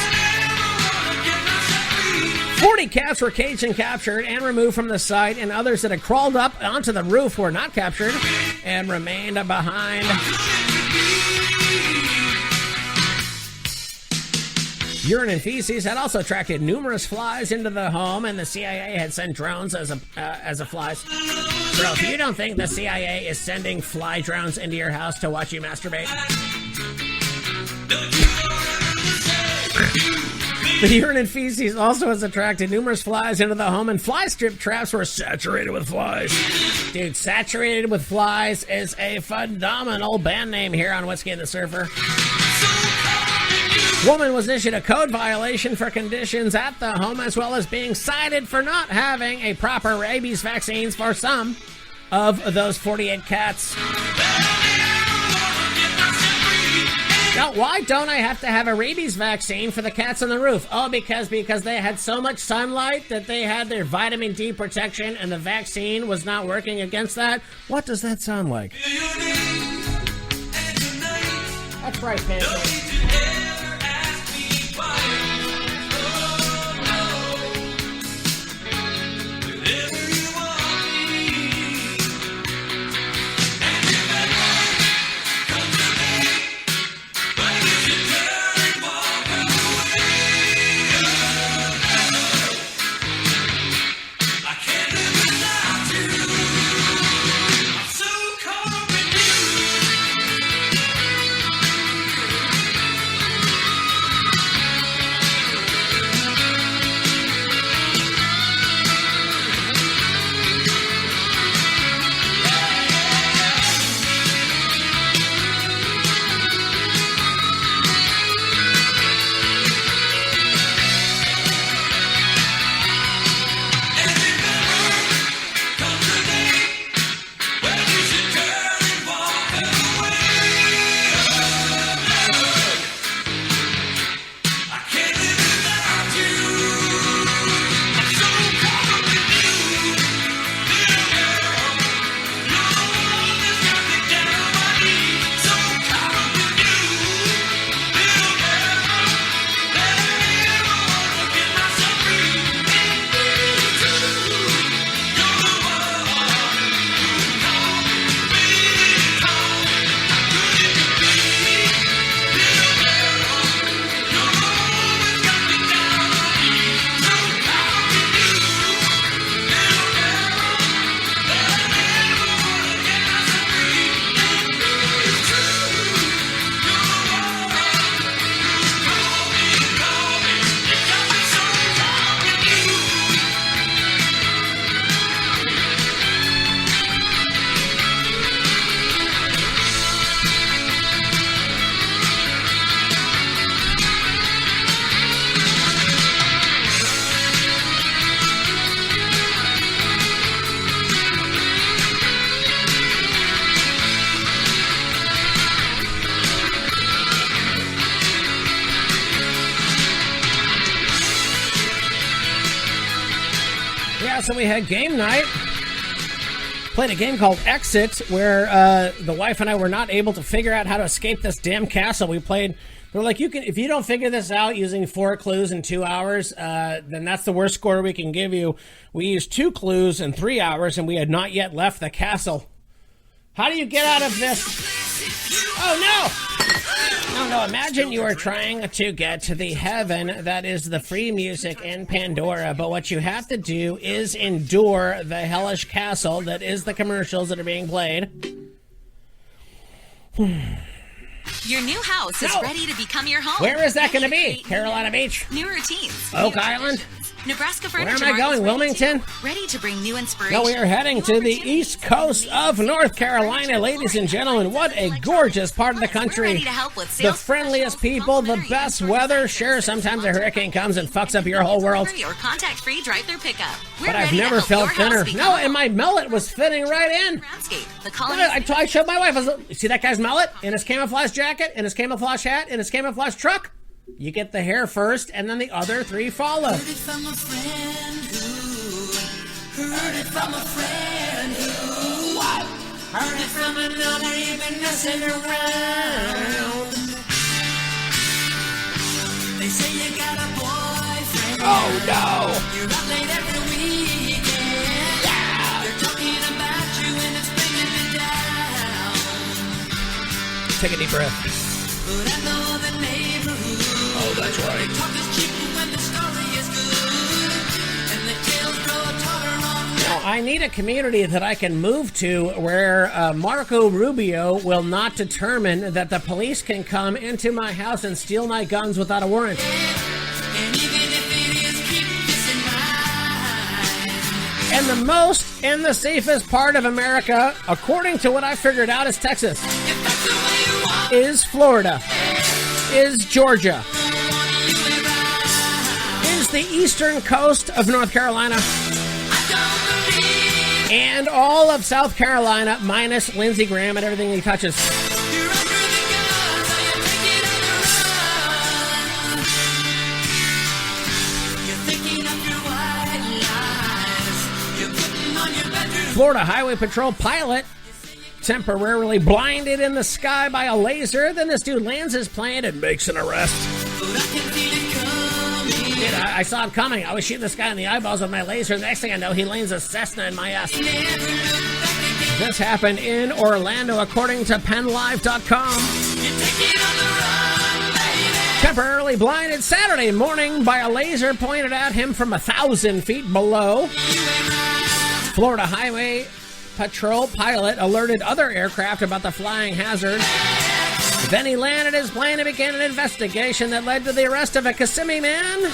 40 cats were caged and captured and removed from the site, and others that had crawled up onto the roof were not captured and remained behind. Urine and feces had also attracted numerous flies into the home, and the CIA had sent drones as a flies. Bro, if you don't think the CIA is sending fly drones into your house to watch you masturbate, the urine and feces also has attracted numerous flies into the home, and fly strip traps were saturated with flies. Dude, saturated with flies is a phenomenal band name here on Whiskey and the Surfer. Woman was issued a code violation for conditions at the home, as well as being cited for not having a proper rabies vaccines for some of those 48 cats. Now, why don't I have to have a rabies vaccine for the cats on the roof? Oh, because they had so much sunlight that they had their vitamin D protection and the vaccine was not working against that? What does that sound like? That's right, Panther. So we had game night. Played a game called Exit, where the wife and I were not able to figure out how to escape this damn castle. We played. They're like, if you don't figure this out using 4 clues in 2 hours, then that's the worst score we can give you. We used 2 clues in 3 hours, and we had not yet left the castle. How do you get out of this? Oh no! No, imagine you are trying to get to the heaven that is the free music in Pandora, but what you have to do is endure the hellish castle that is the commercials that are being played. Your new house is ready to become your home. Where is that going to be? Carolina Beach? New routines. Oak Island? Nebraska Where Furniture am I going? Market is Wilmington? ready to bring new inspiration. No, we are heading to the east coast of North Carolina, ladies and gentlemen. What a gorgeous part of the country. The friendliest people, the best weather. Sure, sometimes a hurricane comes and fucks up your whole world. Or contact-free drive-through pickup. But I've never felt thinner. No, and my mullet was fitting right in. I showed my wife. See that guy's mullet? In his camouflage jacket, in his camouflage hat, in his camouflage truck? You get the hair first, and then the other three follow. Heard it from a friend who heard it from a friend who heard it from another, even messing around. They say you got a boyfriend. Oh no! You're out late every weekend. Yeah. They're talking about you and it's bringing me down. Take a deep breath. But I know the neighborhood. Oh, that's right. Talk is cheap when the story is good, and the tales grow taller on. Now, I need a community that I can move to where Marco Rubio will not determine that the police can come into my house and steal my guns without a warrant. And even if it is, keep this in mind. And the most and the safest part of America, according to what I figured out, is Texas, If that's the way you want, is Florida, is Georgia, is the eastern coast of North Carolina, and all of South Carolina minus Lindsey Graham and everything he touches. you're under the gun, so you take it on the run. You're thinking of your white lies. You're putting on your bedroom. Florida Highway Patrol pilot temporarily blinded in the sky by a laser. Then this dude lands his plane and makes an arrest. But I can feel it coming. Dude, I saw it coming. I was shooting this guy in the eyeballs with my laser. The next thing I know, he lands a Cessna in my ass. Never look back again. This happened in Orlando, according to PennLive.com. You take it on the run, baby. Temporarily blinded Saturday morning by a laser pointed at him from 1,000 feet below. Florida Highway Patrol pilot alerted other aircraft about the flying hazard. Then he landed his plane and began an investigation that led to the arrest of a Kissimmee man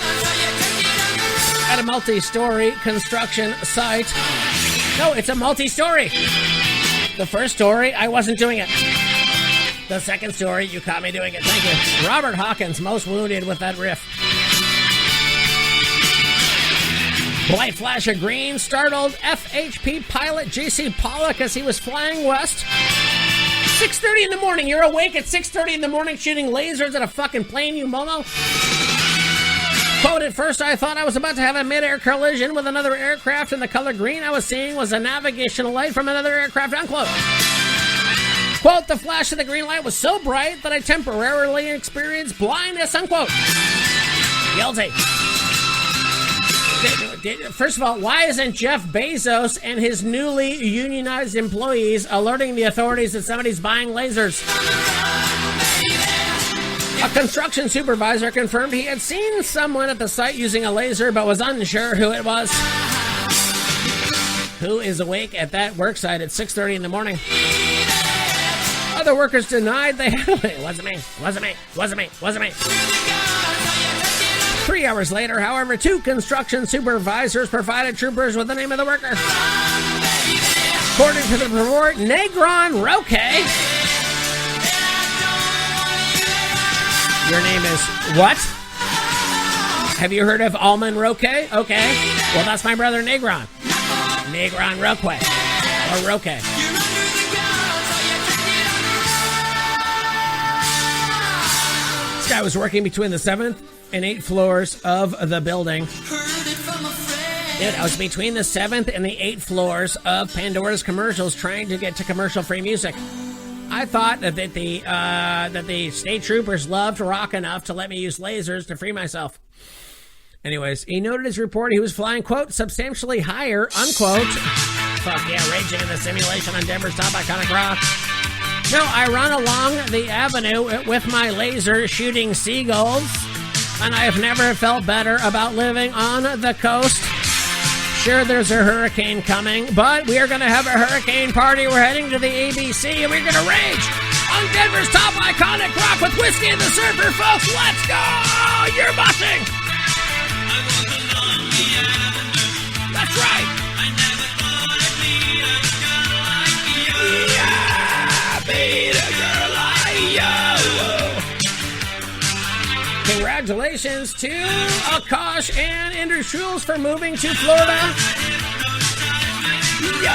at a multi-story construction site. No, it's a multi-story. The first story, I wasn't doing it. The second story, you caught me doing it. Thank you. Robert Hawkins, most wounded with that riff. Bright flash of green startled FHP pilot J.C. Pollock as he was flying west. 6:30 in the morning. You're awake at 6:30 in the morning shooting lasers at a fucking plane, you momo? Quote, at first I thought I was about to have a mid-air collision with another aircraft, and the color green I was seeing was a navigational light from another aircraft, unquote. Quote, the flash of the green light was so bright that I temporarily experienced blindness, unquote. Guilty. First of all, why isn't Jeff Bezos and his newly unionized employees alerting the authorities that somebody's buying lasers? A construction supervisor confirmed he had seen someone at the site using a laser but was unsure who it was. Who is awake at that work site at 6:30 in the morning? Other workers denied they had it. Wasn't me. 3 hours later, however, 2 construction supervisors provided troopers with the name of the worker. According to the report, Negron Roque. Your name is what? Have you heard of Almond Roque? Okay. Well, that's my brother Negron. Negron Roque. Or Roque. This guy was working between the 7th and 8th floors of the building. Dude, I was between the 7th and the 8th floors of Pandora's commercials trying to get to commercial-free music. I thought that the state troopers loved rock enough to let me use lasers to free myself. Anyways, he noted his report he was flying, quote, substantially higher, unquote. Fuck yeah, raging in the simulation on Denver's top iconic rock. No, I run along the avenue with my laser shooting seagulls, and I have never felt better about living on the coast. Sure, there's a hurricane coming, but we are going to have a hurricane party. We're heading to the ABC, and we're going to rage on Denver's top iconic rock with Whiskey and the Surfer, folks. Let's go! You're moshing! That's right! Yeah, beat a girl like you. Congratulations to Akash and Andrew Schultz for moving to Florida. Yo!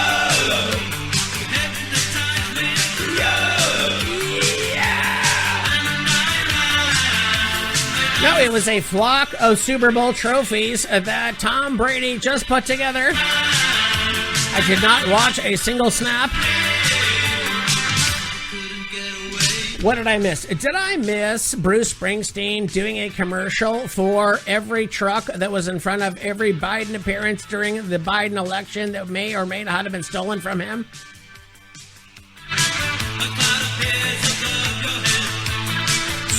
No, it was a flock of Super Bowl trophies that Tom Brady just put together. I did not watch a single snap. What did I miss? Did I miss Bruce Springsteen doing a commercial for every truck that was in front of every Biden appearance during the Biden election that may or may not have been stolen from him?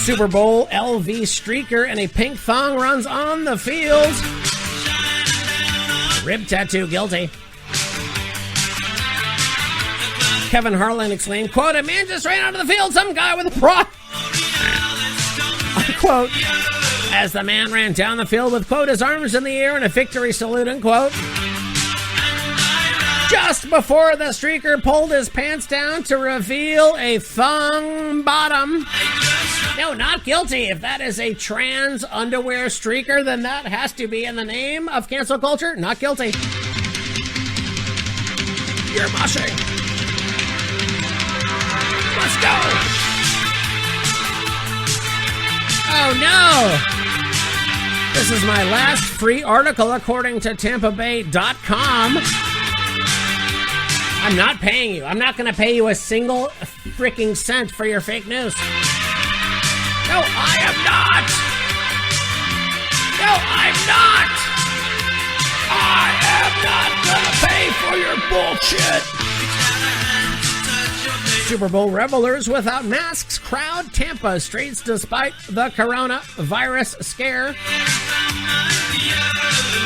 Super Bowl LV streaker and a pink thong runs on the field. Rib tattoo guilty. Kevin Harlan exclaimed, quote, a man just ran out of the field, some guy with a prop. Unquote. As the man ran down the field with, quote, his arms in the air and a victory salute, unquote. Just before the streaker pulled his pants down to reveal a thong bottom. No, not guilty. If that is a trans underwear streaker, then that has to be in the name of cancel culture. Not guilty. You're mushing. Let's go. Oh, no. This is my last free article according to TampaBay.com. I'm not paying you. I'm not going to pay you a single freaking cent for your fake news. No, I am not. No, I'm not. I am not going to pay for your bullshit. Super Bowl revelers without masks crowd Tampa streets despite the coronavirus scare.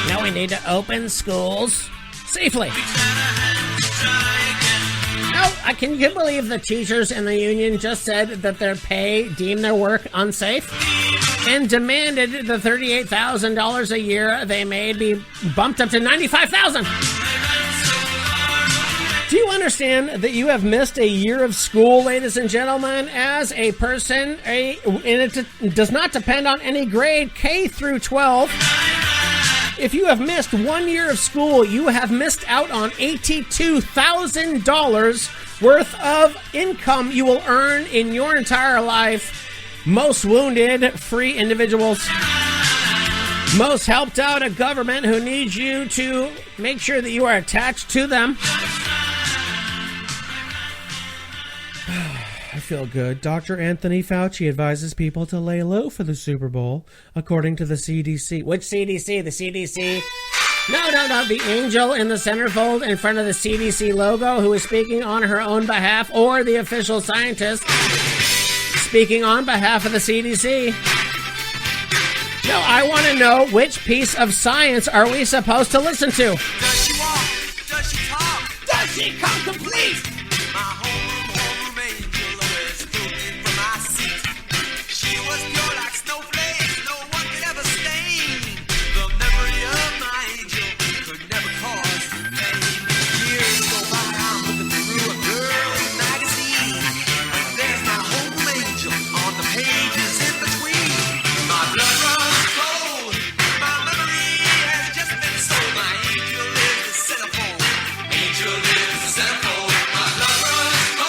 Now we need to open schools safely. No, can you believe the teachers in the union just said that their pay deemed their work unsafe and demanded the $38,000 a year they made be bumped up to $95,000? Do you understand that you have missed a year of school, ladies and gentlemen, as a person, and it does not depend on any grade, K through 12. If you have missed 1 year of school, you have missed out on $82,000 worth of income you will earn in your entire life. Most wounded, free individuals. Most helped out a government who needs you to make sure that you are attached to them. I feel good. Dr. Anthony Fauci advises people to lay low for the Super Bowl, according to the CDC. Which CDC? The CDC? No. The angel in the centerfold in front of the CDC logo who is speaking on her own behalf, or the official scientist speaking on behalf of the CDC. No, I want to know which piece of science are we supposed to listen to? Does she walk? Does she talk? Does she come complete? My homeroom angel always looking from my seat. She was pure like snowflakes, no one could ever stain. The memory of my angel could never cause pain. Years go by, I'm looking through a girl's magazine, and there's my homeroom angel on the pages in between. My blood runs cold, my memory has just been sold. My angel is the centerfold. Angel is the centerfold. My blood runs cold.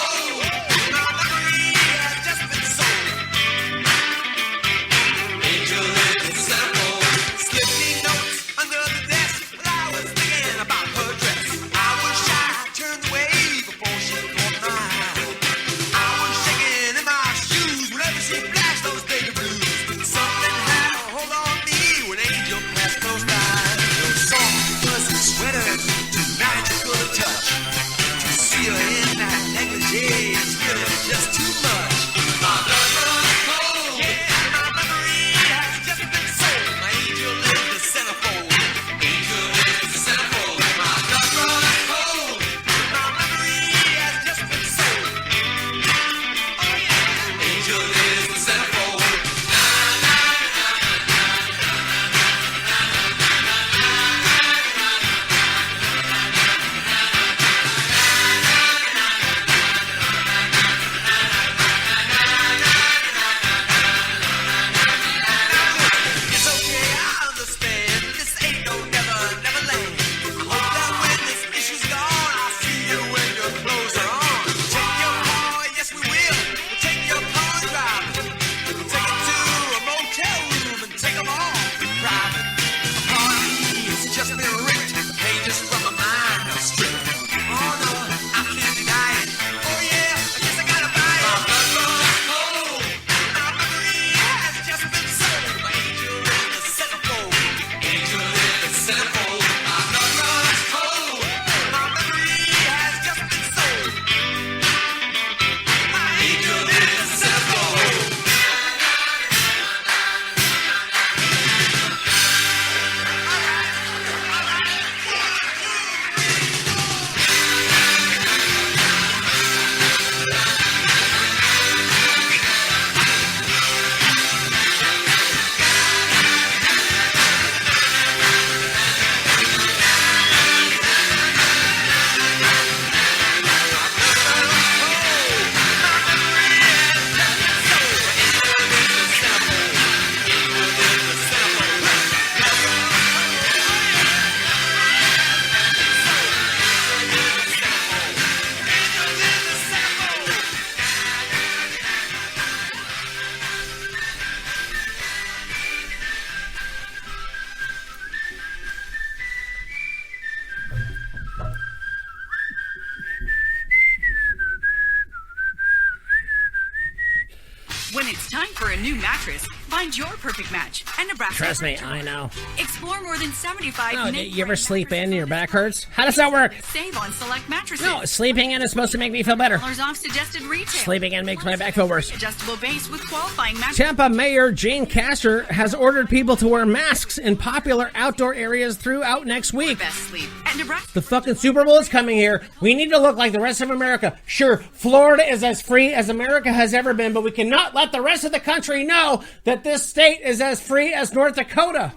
new mattress. Find your perfect match at Nebraska. Trust me, I know. Explore more than 75 No, make you ever sleep in and your back hurts? How does that work? Save on select mattresses. No, sleeping in is supposed to make me feel better. $1 off suggested retail. Sleeping in makes my back feel worse. Adjustable base with qualifying mattress. Tampa Mayor Jane Castor has ordered people to wear masks in popular outdoor areas throughout next week. Best sleep at Nebraska. The fucking Super Bowl is coming here. We need to look like the rest of America. Sure, Florida is as free as America has ever been, but we cannot let the rest of the country know that this state is as free as North Dakota.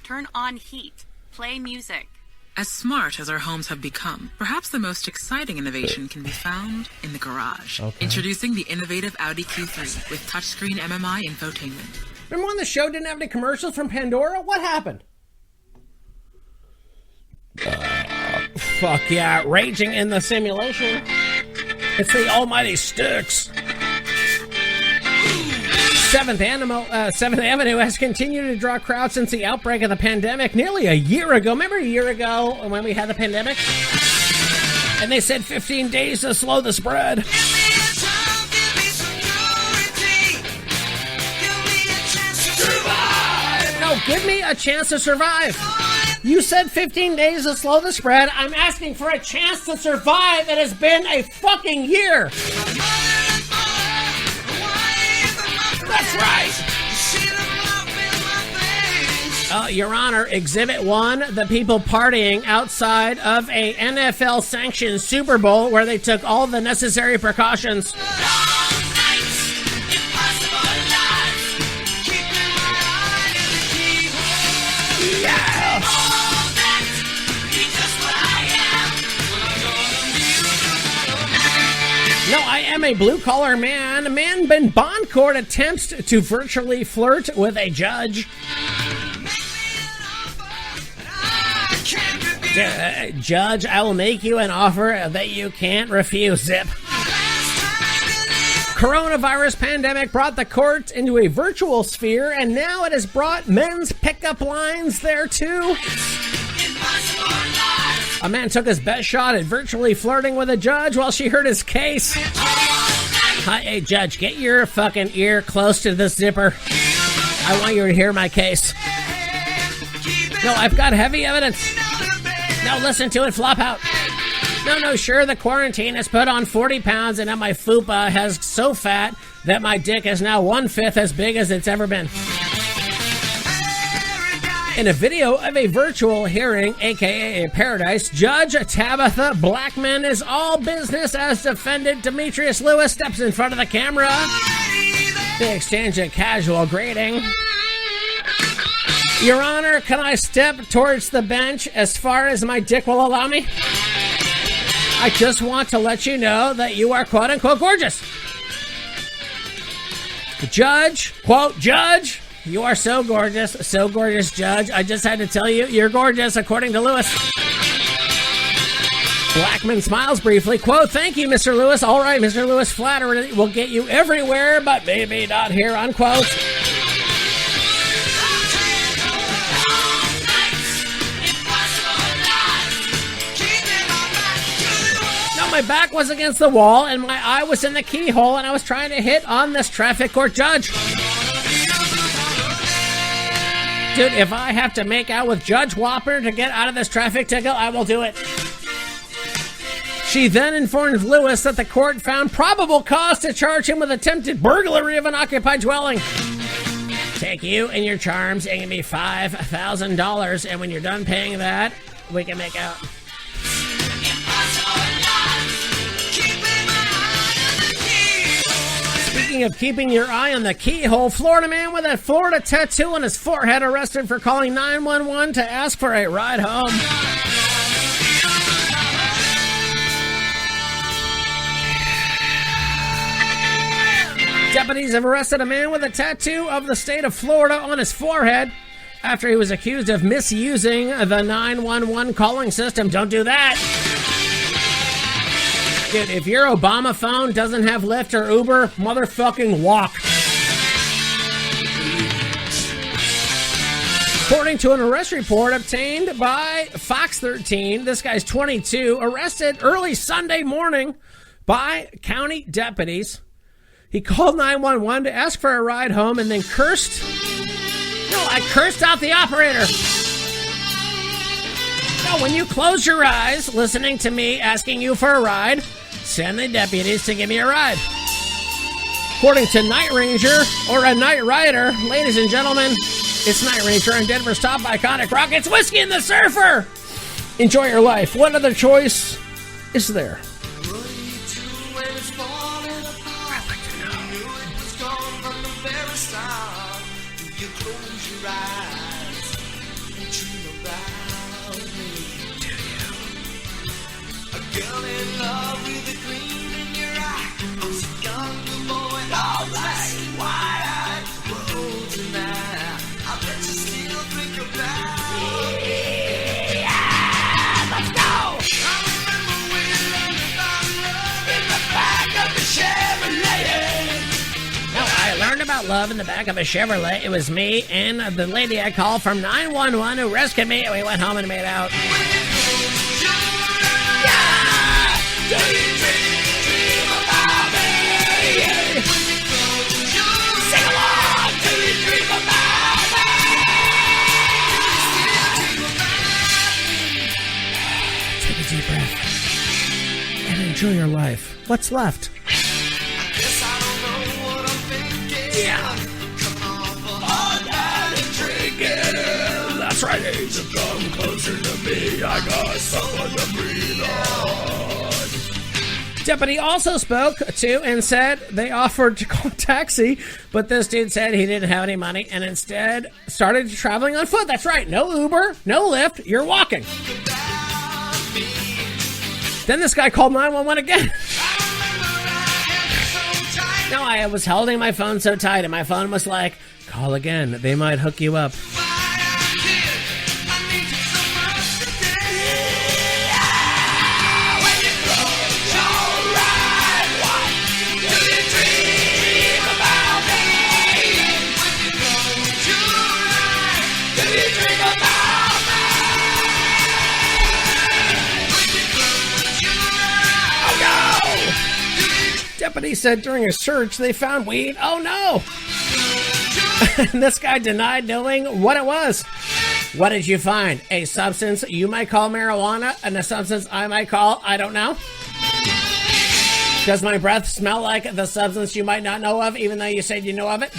Turn on heat. Play music. As smart as our homes have become, perhaps the most exciting innovation can be found in the garage. Okay. Introducing the innovative Audi Q3 with touchscreen MMI infotainment. Remember when the show didn't have any commercials from Pandora? What happened? Fuck yeah, raging in the simulation. It's the almighty Styx. 7th Avenue has continued to draw crowds since the outbreak of the pandemic nearly a year ago. Remember a year ago when we had the pandemic? And they said 15 days to slow the spread. Survive! No, give me a chance to survive. You said 15 days to slow the spread. I'm asking for a chance to survive. It has been a fucking year. That's right. Your Honor, Exhibit 1, the people partying outside of a NFL-sanctioned Super Bowl where they took all the necessary precautions. No, I am a blue-collar man. A man in bond court attempts to virtually flirt with a judge. Judge, I will make you an offer that you can't refuse. Zip. Coronavirus pandemic brought the court into a virtual sphere, and now it has brought men's pickup lines there, too. A man took his best shot at virtually flirting with a judge while she heard his case. Hey, Judge, get your fucking ear close to this zipper. I want you to hear my case. No, I've got heavy evidence. No, listen to it flop out. No, sure, the quarantine has put on 40 pounds, and now my fupa has so fat that my dick is now 1/5 as big as it's ever been. In a video of a virtual hearing, aka a paradise, Judge Tabitha Blackman is all business as defendant Demetrius Lewis steps in front of the camera. They exchange a casual greeting. Your Honor, can I step towards the bench as far as my dick will allow me? I just want to let you know that you are quote-unquote gorgeous. Judge, quote, Judge, you are so gorgeous, Judge. I just had to tell you, you're gorgeous, according to Lewis. Blackman smiles briefly, quote, thank you, Mr. Lewis. All right, Mr. Lewis, flattery will get you everywhere, but maybe not here, unquote. My back was against the wall and my eye was in the keyhole and I was trying to hit on this traffic court judge. Dude, if I have to make out with Judge Whopper to get out of this traffic ticket, I will do it. She then informed Lewis that the court found probable cause to charge him with attempted burglary of an occupied dwelling. Take you and your charms and give me $5,000, and when you're done paying that, we can make out. Speaking of keeping your eye on the keyhole, Florida man with a Florida tattoo on his forehead arrested for calling 911 to ask for a ride home. Deputies have arrested a man with a tattoo of the state of Florida on his forehead after he was accused of misusing the 911 calling system. Don't do that. Dude, if your Obama phone doesn't have Lyft or Uber, motherfucking walk. According to an arrest report obtained by Fox 13, this guy's 22, arrested early Sunday morning by county deputies. He called 911 to ask for a ride home and then cursed. No, I cursed out the operator. No, when you close your eyes, listening to me asking you for a ride, send the deputies to give me a ride. According to Night Ranger, or a Night Rider, ladies and gentlemen, it's Night Ranger in Denver's top iconic rock. It's Whiskey and the Surfer. Enjoy your life. What other choice is there? About love in the back of a Chevrolet. It was me and the lady I called from 911 who rescued me, and we went home and made out. Yeah! Do you dream about me? Yeah. Sing along! Do you dream about me? Take a deep breath and enjoy your life. What's left? Yeah. That's right, angel, come closer to me. I got someone to breathe on. Deputy also spoke to and said they offered to call a taxi, but this dude said he didn't have any money and instead started traveling on foot. That's right, no Uber, no Lyft, you're walking. Then this guy called 911 again. No, I was holding my phone so tight, and my phone was like, call again. They might hook you up. Deputy said during a search they found weed. Oh no! And this guy denied knowing what it was. What did you find? A substance you might call marijuana and a substance I might call, I don't know? Does my breath smell like the substance you might not know of even though you said you know of it?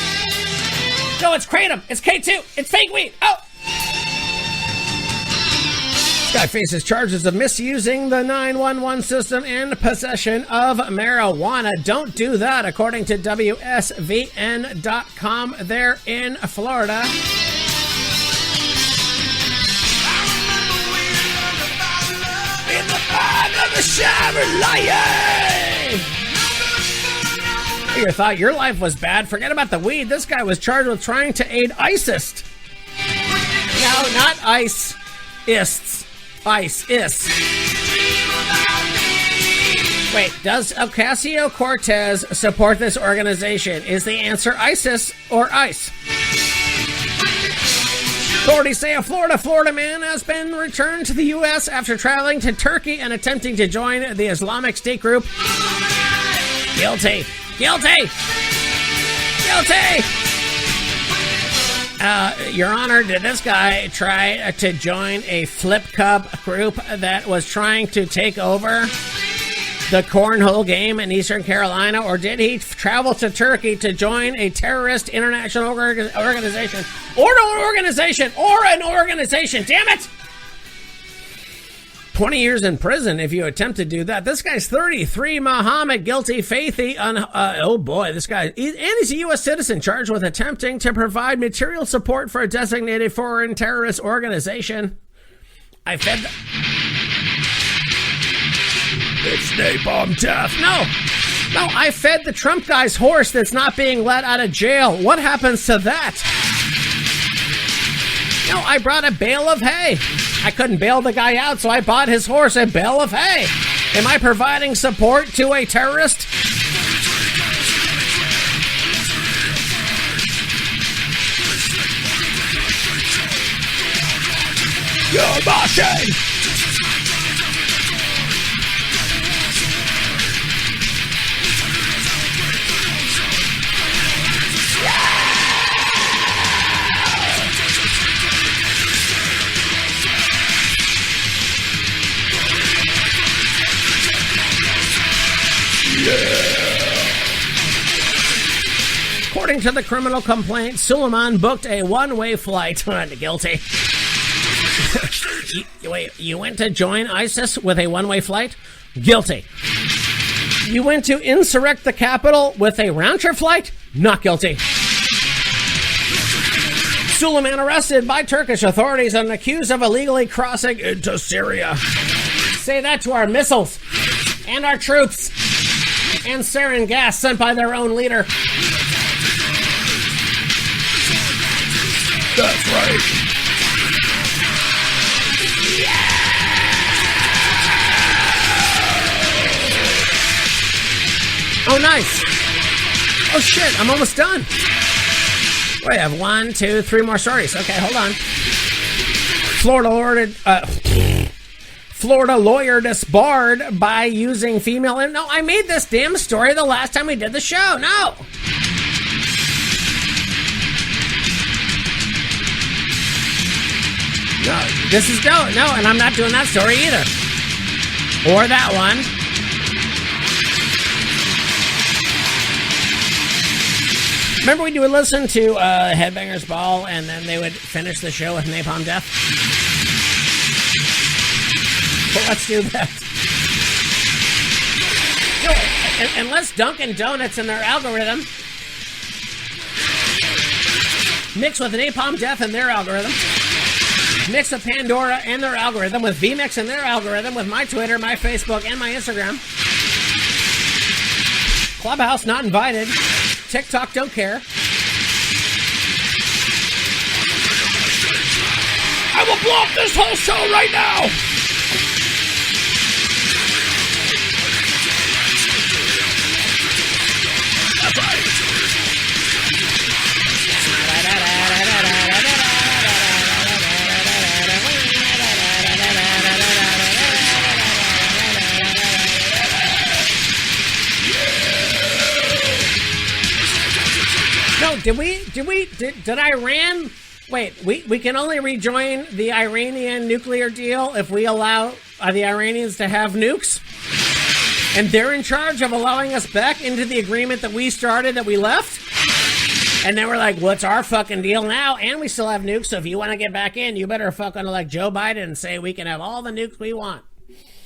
No, it's kratom. It's K2. It's fake weed. Oh! Guy faces charges of misusing the 911 system and possession of marijuana. Don't do that, according to WSVN.com there in Florida. In the back of the Chevrolet! You thought your life was bad? Forget about the weed. This guy was charged with trying to aid ISIS. No, not ICE-ists. ICE. Wait, does Ocasio-Cortez support this organization? Is the answer ISIS or ICE? Authorities say a Florida man has been returned to the U.S. after traveling to Turkey and attempting to join the Islamic State group. Guilty. Guilty. Guilty. Your Honor, did this guy try to join a flip cup group that was trying to take over the cornhole game in Eastern Carolina, or did he travel to Turkey to join a terrorist international organization? Or an organization, damn it! 20 years in prison if you attempt to do that. This guy's 33, Muhammad, guilty, faithy, oh boy, this guy, he's a U.S. citizen charged with attempting to provide material support for a designated foreign terrorist organization. I fed It's napalm death. No, I fed the Trump guy's horse that's not being let out of jail. What happens to that? No, I brought a bale of hay. I couldn't bail the guy out, so I bought his horse a bale of hay. Am I providing support to a terrorist? You're machine! According to the criminal complaint, Suleiman booked a one-way flight. Guilty. You went to join ISIS with a one-way flight? Guilty. You went to insurrect the capital with a round-trip flight? Not guilty. Suleiman arrested by Turkish authorities and accused of illegally crossing into Syria. Say that to our missiles and our troops and sarin gas sent by their own leader. That's right. Oh, nice. Oh, shit, I'm almost done. Wait, I have 1, 2, 3 more stories. Okay, hold on. Florida lawyer disbarred by using female... No, I made this damn story the last time we did the show. No. No, this is... No, and I'm not doing that story either. Or that one. Remember we would listen to Headbangers Ball and then they would finish the show with Napalm Death? Well, let's do that. No, unless Dunkin' Donuts in their algorithm mix with Napalm Death and their algorithm, mix with Pandora and their algorithm, with VMix and their algorithm, with my Twitter, my Facebook, and my Instagram. Clubhouse not invited. TikTok don't care. I will blow up this whole show right now. That's right. No, did Iran... Wait, we can only rejoin the Iranian nuclear deal if we allow the Iranians to have nukes? And they're in charge of allowing us back into the agreement that we started, that we left? And then we're like, what's our fucking deal now? And we still have nukes, so if you want to get back in, you better fucking elect Joe Biden and say we can have all the nukes we want.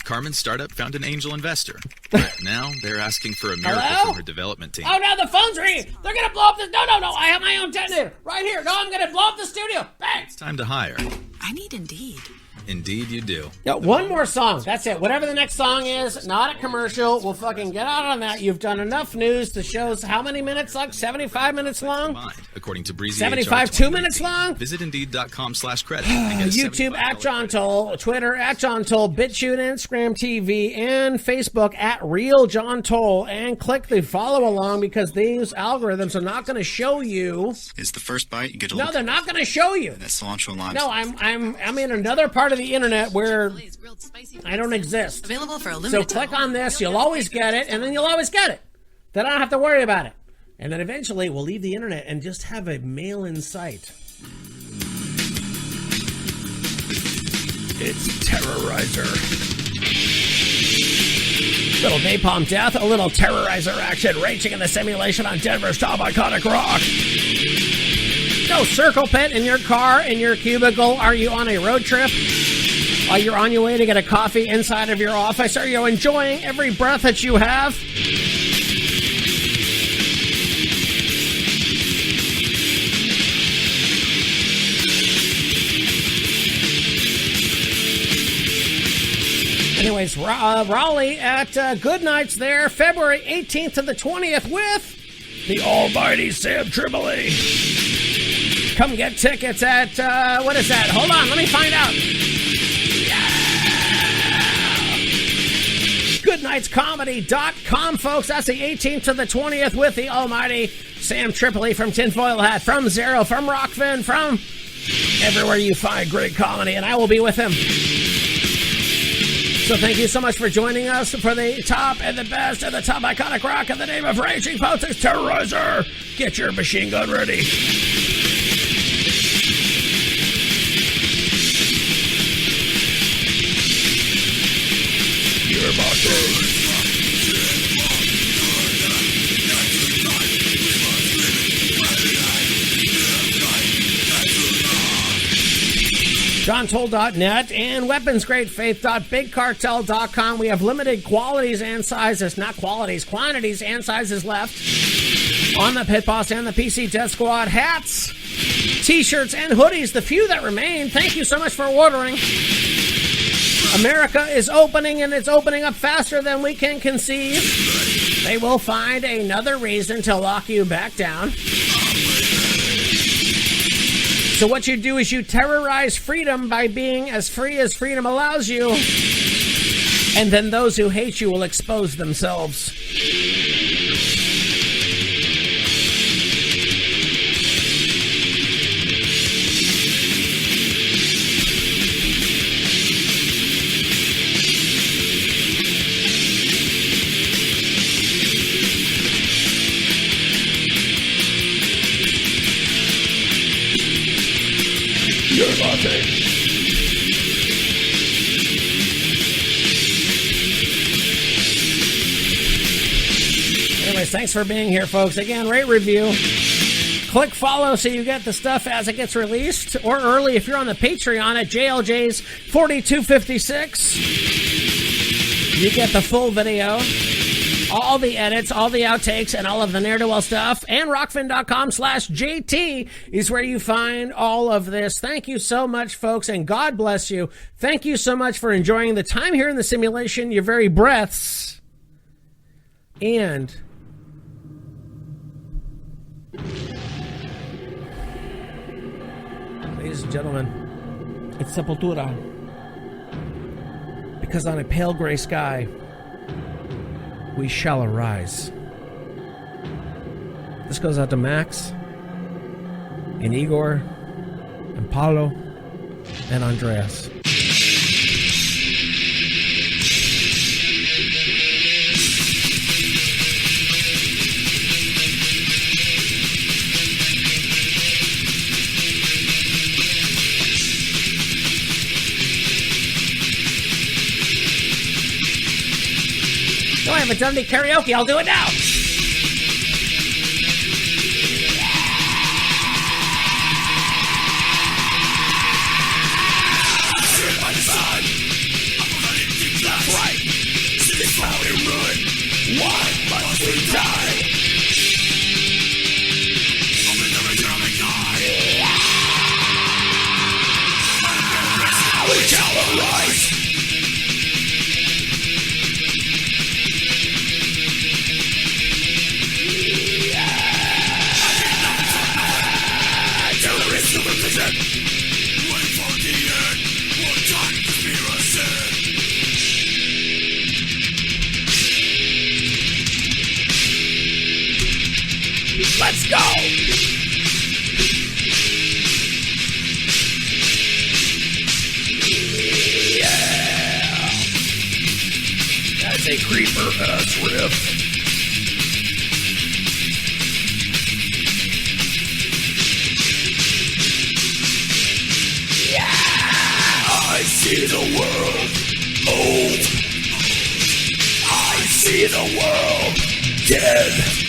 Carmen's startup found an angel investor. But now they're asking for a miracle Hello? from her development team. Oh, no, the phone's ringing. They're going to blow up this. No. I have my own detonator right here. No, I'm going to blow up the studio. Bang. It's time to hire. I need Indeed. Indeed you do. Yeah, one more song. That's it. Whatever the next song is, not a commercial. We'll fucking get out on that. You've done enough news. The show's how many minutes long? 75 minutes long? According to Breezy 75, 2 minutes long? Visit Indeed.com/credit. and get a YouTube at $75 John Toll, Twitter at John Toll, BitChute, Instagram TV, and Facebook at Real John Toll. And click the follow along because these algorithms are not going to show you. Is the first bite you get a No, they're not going to show you. that cilantro lime. No, I'm in another part of the internet where I don't exist. Available for a So limited click time. on this, you'll always get it, and then you'll always get it. Then I don't have to worry about it. And then eventually we'll leave the internet and just have a mail-in site. It's Terrorizer. Little Napalm Death, a little Terrorizer action, raging in the simulation on Denver's top iconic rock. No circle pit in your car, in your cubicle. Are you on a road trip? Are you on your way to get a coffee inside of your office? Are you enjoying every breath that you have? Anyways, Raleigh at Good Nights there, February 18th to the 20th with the almighty Sam Tripoli. Come get tickets at, what is that? Hold on, let me find out. GoodNightsComedy.com, folks. That's the 18th to the 20th with the almighty Sam Tripoli from Tinfoil Hat, from Zero, from Rockfin, from everywhere you find great comedy, and I will be with him. So thank you so much for joining us for the top and the best and the top iconic rock in the name of Raging Folks. It's Terrorizer. Get your machine gun ready. JohnToll.net, and weaponsgreatfaith.bigcartel.com. We have limited quantities and sizes left on the Pit Boss and the PC Death Squad hats, t-shirts, and hoodies, the few that remain. Thank you so much for ordering. America is opening, and it's opening up faster than we can conceive. They will find another reason to lock you back down. So what you do is you terrorize freedom by being as free as freedom allows you, and then those who hate you will expose themselves. Anyways, thanks for being here, folks. Again, rate, review. Click follow so you get the stuff as it gets released, or early if you're on the Patreon at JLJ's 4256. You get the full video, all the edits, all the outtakes, and all of the ne'er-do-well stuff. And rockfin.com/JT is where you find all of this. Thank you so much, folks, and God bless you. Thank you so much for enjoying the time here in the simulation, your very breaths. And ladies and gentlemen, it's Sepultura. Because on a pale gray sky, we shall arise. This goes out to Max, and Igor, and Paulo, and Andreas. No, I haven't done any karaoke. I'll do it now. That's right. It's how we ruin. Why must we die? We shall arise. Let's go! Yeah! That's a creeper-ass riff. I see the world old. I see the world dead.